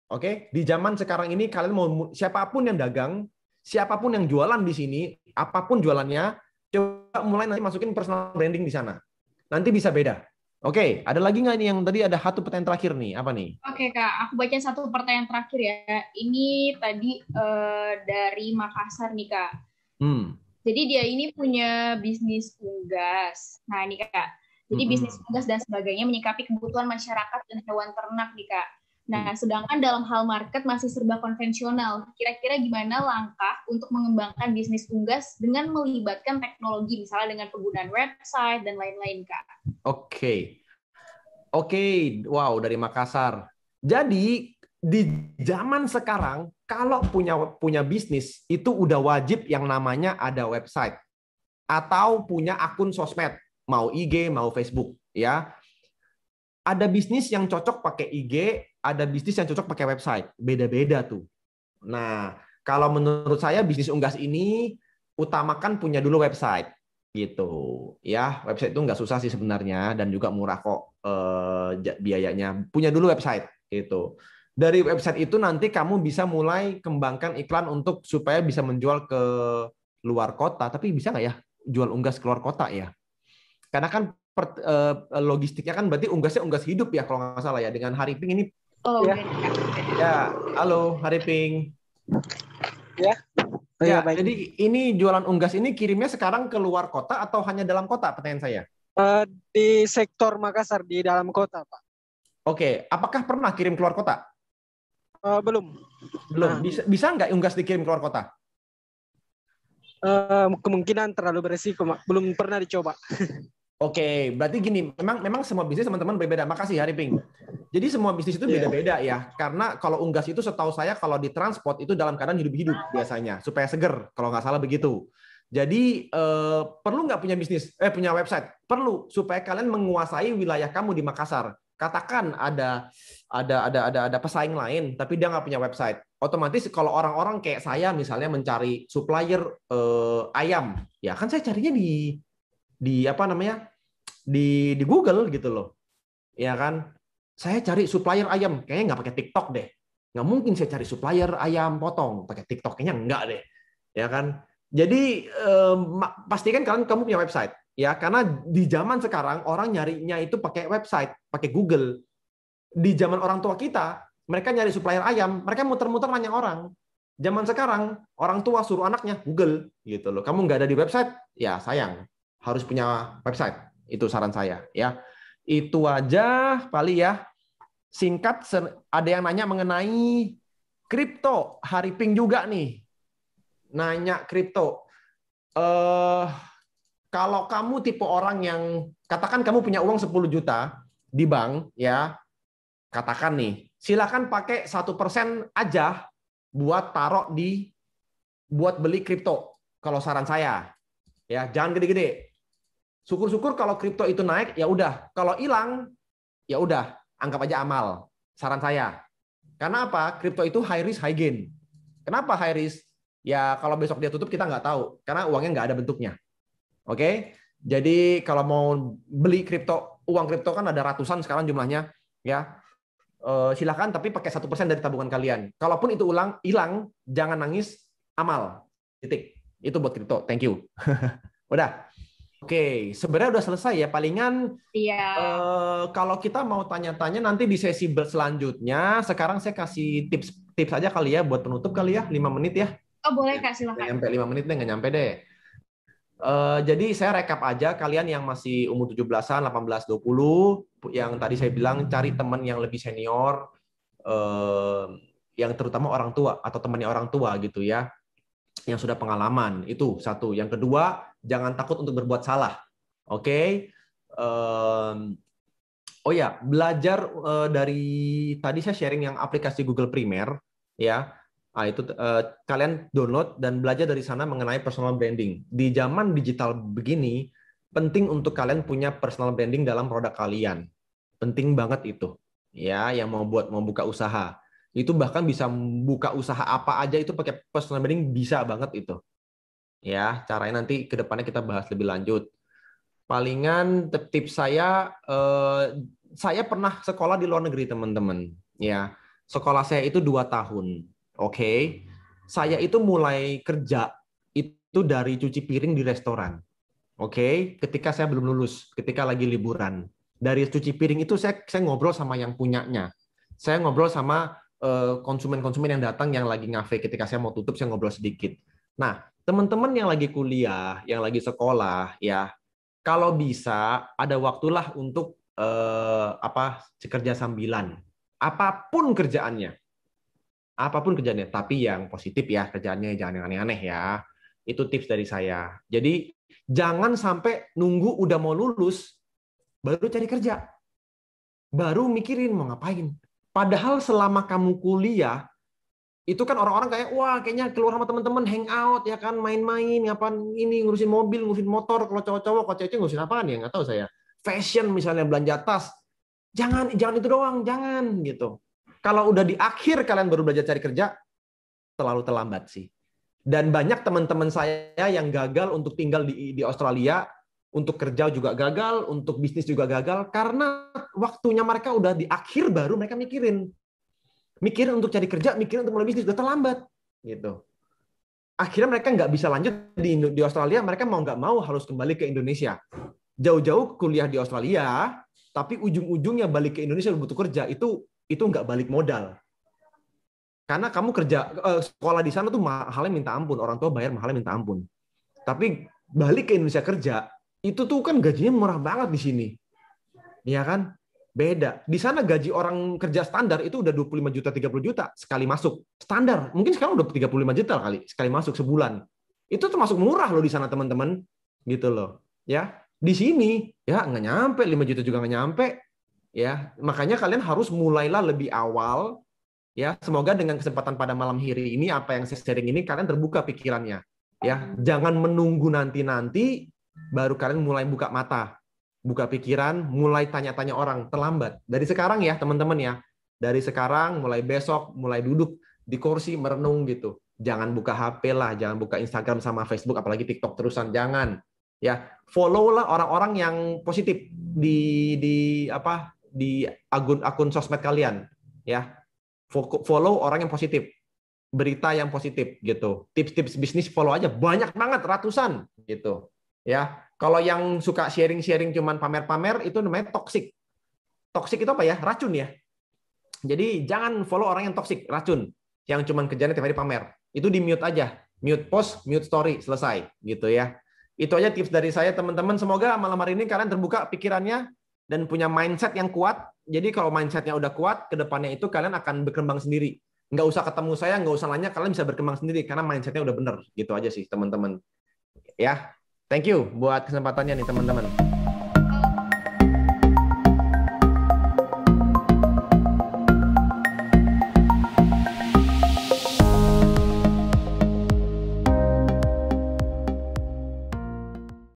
Oke, di zaman sekarang ini kalian mau siapapun yang dagang, siapapun yang jualan di sini, apapun jualannya, coba mulai nanti masukin personal branding di sana. Nanti bisa beda. Oke, ada lagi nggak nih yang tadi ada satu pertanyaan terakhir nih? Apa nih? Oke Kak, aku bacain satu pertanyaan terakhir ya. Ini tadi dari Makassar nih Kak. Jadi dia ini punya bisnis unggas. Nah ini Kak, jadi bisnis unggas dan sebagainya menyikapi kebutuhan masyarakat dan hewan ternak nih Kak. Nah, sedangkan dalam hal market masih serba konvensional. Kira-kira gimana langkah untuk mengembangkan bisnis unggas dengan melibatkan teknologi, misalnya dengan penggunaan website dan lain-lain, Kak? Oke, wow, dari Makassar. Jadi di zaman sekarang, kalau punya bisnis itu udah wajib yang namanya ada website atau punya akun sosmed, mau IG, mau Facebook, ya. Ada bisnis yang cocok pakai IG, ada bisnis yang cocok pakai website. Beda-beda tuh. Nah, kalau menurut saya bisnis unggas ini utamakan punya dulu website gitu. Ya, website itu nggak susah sih sebenarnya dan juga murah kok biayanya. Punya dulu website gitu. Dari website itu nanti kamu bisa mulai kembangkan iklan untuk supaya bisa menjual ke luar kota. Tapi bisa nggak ya jual unggas keluar kota ya? Karena kan logistiknya kan berarti unggasnya unggas hidup ya kalau nggak salah ya, dengan Hariping ini. Oh ya. Ya, halo Hariping. Ya. Oh, ya, baik. jadi ini jualan unggas ini kirimnya sekarang ke luar kota atau hanya dalam kota, pertanyaan saya? Di sektor Makassar, di dalam kota, Pak. Oke, apakah pernah kirim keluar kota? Belum. Belum. Bisa nggak unggas dikirim keluar kota? Kemungkinan terlalu beresiko, belum pernah dicoba. Oke, berarti gini, memang semua bisnis teman-teman berbeda. Makasih Hariping. Jadi semua bisnis itu beda-beda ya. Karena kalau unggas itu setahu saya kalau di transport itu dalam keadaan hidup-hidup biasanya supaya seger, kalau nggak salah begitu. Jadi perlu nggak punya bisnis, punya website? Perlu supaya kalian menguasai wilayah kamu di Makassar. Katakan ada pesaing lain, tapi dia nggak punya website. Otomatis kalau orang-orang kayak saya misalnya mencari supplier ayam, ya kan saya carinya di apa namanya di Google gitu loh, ya kan? Saya cari supplier ayam, kayaknya nggak pakai TikTok deh. Nggak mungkin saya cari supplier ayam potong pakai TikTok, kayaknya nggak deh, ya kan? Jadi pastikan kamu punya website, ya, karena di zaman sekarang orang nyarinya itu pakai website, pakai Google. Di zaman orang tua kita, mereka nyari supplier ayam, mereka muter-muter nanya orang. Zaman sekarang orang tua suruh anaknya Google gitu loh. Kamu nggak ada di website, ya sayang. Harus punya website. Itu saran saya, ya. Itu aja paling ya. Singkat, ada yang nanya mengenai kripto. Hariping juga nih. Nanya kripto. Kalau kamu tipe orang yang, katakan kamu punya uang 10 juta di bank, ya. Katakan nih, silakan pakai 1% aja buat taruh buat beli kripto. Kalau saran saya, ya jangan gede-gede. Syukur-syukur kalau kripto itu naik, ya udah. Kalau hilang, ya udah, anggap aja amal. Saran saya. Karena apa? Kripto itu high risk, high gain. Kenapa high risk? Ya kalau besok dia tutup kita nggak tahu, karena uangnya nggak ada bentuknya. Oke? Jadi kalau mau beli kripto, uang kripto kan ada ratusan sekarang jumlahnya, ya. Silakan, tapi pakai 1% dari tabungan kalian. Kalaupun itu hilang, jangan nangis, amal. Titik. Itu buat kripto. Thank you. Udah. Oke, sebenarnya udah selesai ya. Palingan kalau kita mau tanya-tanya nanti di sesi selanjutnya. Sekarang saya kasih tips aja kali ya buat penutup kali ya, 5 menit ya. Oh boleh Kak, silakan. Nggak nyampe 5 menit deh, nggak nyampe deh. Jadi saya rekap aja kalian yang masih umur 17-an, 18, 20, yang tadi saya bilang cari teman yang lebih senior, yang terutama orang tua atau temannya orang tua gitu ya, yang sudah pengalaman. Itu satu. Yang kedua, jangan takut untuk berbuat salah. Oke? Oh ya, belajar dari tadi saya sharing yang aplikasi Google Primer, ya. Nah, itu kalian download dan belajar dari sana mengenai personal branding. Di zaman digital begini, penting untuk kalian punya personal branding dalam produk kalian. Penting banget itu. Ya, yang mau buka usaha. Itu bahkan bisa buka usaha apa aja itu pakai personal branding bisa banget itu. Ya, caranya nanti ke depannya kita bahas lebih lanjut. Palingan tips saya pernah sekolah di luar negeri, teman-teman. Ya, sekolah saya itu 2 tahun. Oke. Saya itu mulai kerja itu dari cuci piring di restoran. Oke, ketika saya belum lulus, ketika lagi liburan. Dari cuci piring itu saya ngobrol sama yang punyanya. Saya ngobrol sama konsumen-konsumen yang datang yang lagi ngafe. Ketika saya mau tutup, saya ngobrol sedikit. Nah, teman-teman yang lagi kuliah, yang lagi sekolah, ya, kalau bisa ada waktulah untuk kerja sambilan. Apapun kerjaannya. Tapi yang positif ya, kerjaannya jangan yang aneh-aneh ya. Itu tips dari saya. Jadi jangan sampai nunggu udah mau lulus baru cari kerja. Baru mikirin mau ngapain. Padahal selama kamu kuliah itu kan orang-orang kayak wah kayaknya keluar sama teman-teman hangout ya kan, main-main ngapain ini, ngurusin mobil, ngurusin motor, kalau cowok-cowok, kalau cewek ngurusin apaan ya nggak tahu saya. Fashion misalnya, belanja tas. Jangan itu doang, jangan gitu. Kalau udah di akhir kalian baru belajar cari kerja, terlalu terlambat sih. Dan banyak teman-teman saya yang gagal untuk tinggal di Australia, untuk kerja juga gagal, untuk bisnis juga gagal karena waktunya mereka udah di akhir baru mereka mikirin untuk cari kerja, mikirin untuk mulai bisnis, udah terlambat gitu. Akhirnya mereka nggak bisa lanjut di Australia, mereka mau nggak mau harus kembali ke Indonesia. Jauh-jauh kuliah di Australia, tapi ujung-ujungnya balik ke Indonesia butuh kerja, itu nggak balik modal. Karena kamu kerja sekolah di sana tuh mahalnya minta ampun, orang tua bayar mahalnya minta ampun. Tapi balik ke Indonesia kerja, itu tuh kan gajinya murah banget di sini. Iya kan? Beda. Di sana gaji orang kerja standar itu udah 25 juta, 30 juta sekali masuk. Standar. Mungkin sekarang udah 35 juta kali sekali masuk sebulan. Itu termasuk murah loh di sana, teman-teman. Gitu loh. Ya. Di sini ya nggak nyampe 5 juta juga nggak nyampe. Ya, makanya kalian harus mulailah lebih awal. Ya, semoga dengan kesempatan pada malam hari ini apa yang saya sharing ini kalian terbuka pikirannya. Ya, jangan menunggu nanti baru kalian mulai buka mata. Buka pikiran, mulai tanya-tanya orang, terlambat. Dari sekarang ya, teman-teman ya. Dari sekarang, mulai besok, mulai duduk di kursi merenung gitu. Jangan buka HP lah, jangan buka Instagram sama Facebook, apalagi TikTok terusan, jangan. Ya, follow lah orang-orang yang positif di akun sosmed kalian. Ya, follow orang yang positif, berita yang positif gitu. Tips-tips bisnis follow aja, banyak banget, ratusan gitu. Ya. Kalau yang suka sharing-sharing cuman pamer-pamer itu namanya toxic. Toxic itu apa ya? Racun ya. Jadi jangan follow orang yang toxic, racun. Yang cuman kerjanya tiap hari pamer. Itu di mute aja. Mute post, mute story, selesai gitu ya. Itu aja tips dari saya, teman-teman. Semoga malam hari ini kalian terbuka pikirannya dan punya mindset yang kuat. Jadi kalau mindsetnya udah kuat, ke depannya itu kalian akan berkembang sendiri. Nggak usah ketemu saya, nggak usah nanya, kalian bisa berkembang sendiri karena mindsetnya udah bener. Gitu aja sih, teman-teman. Ya. Thank you buat kesempatannya nih, teman-teman.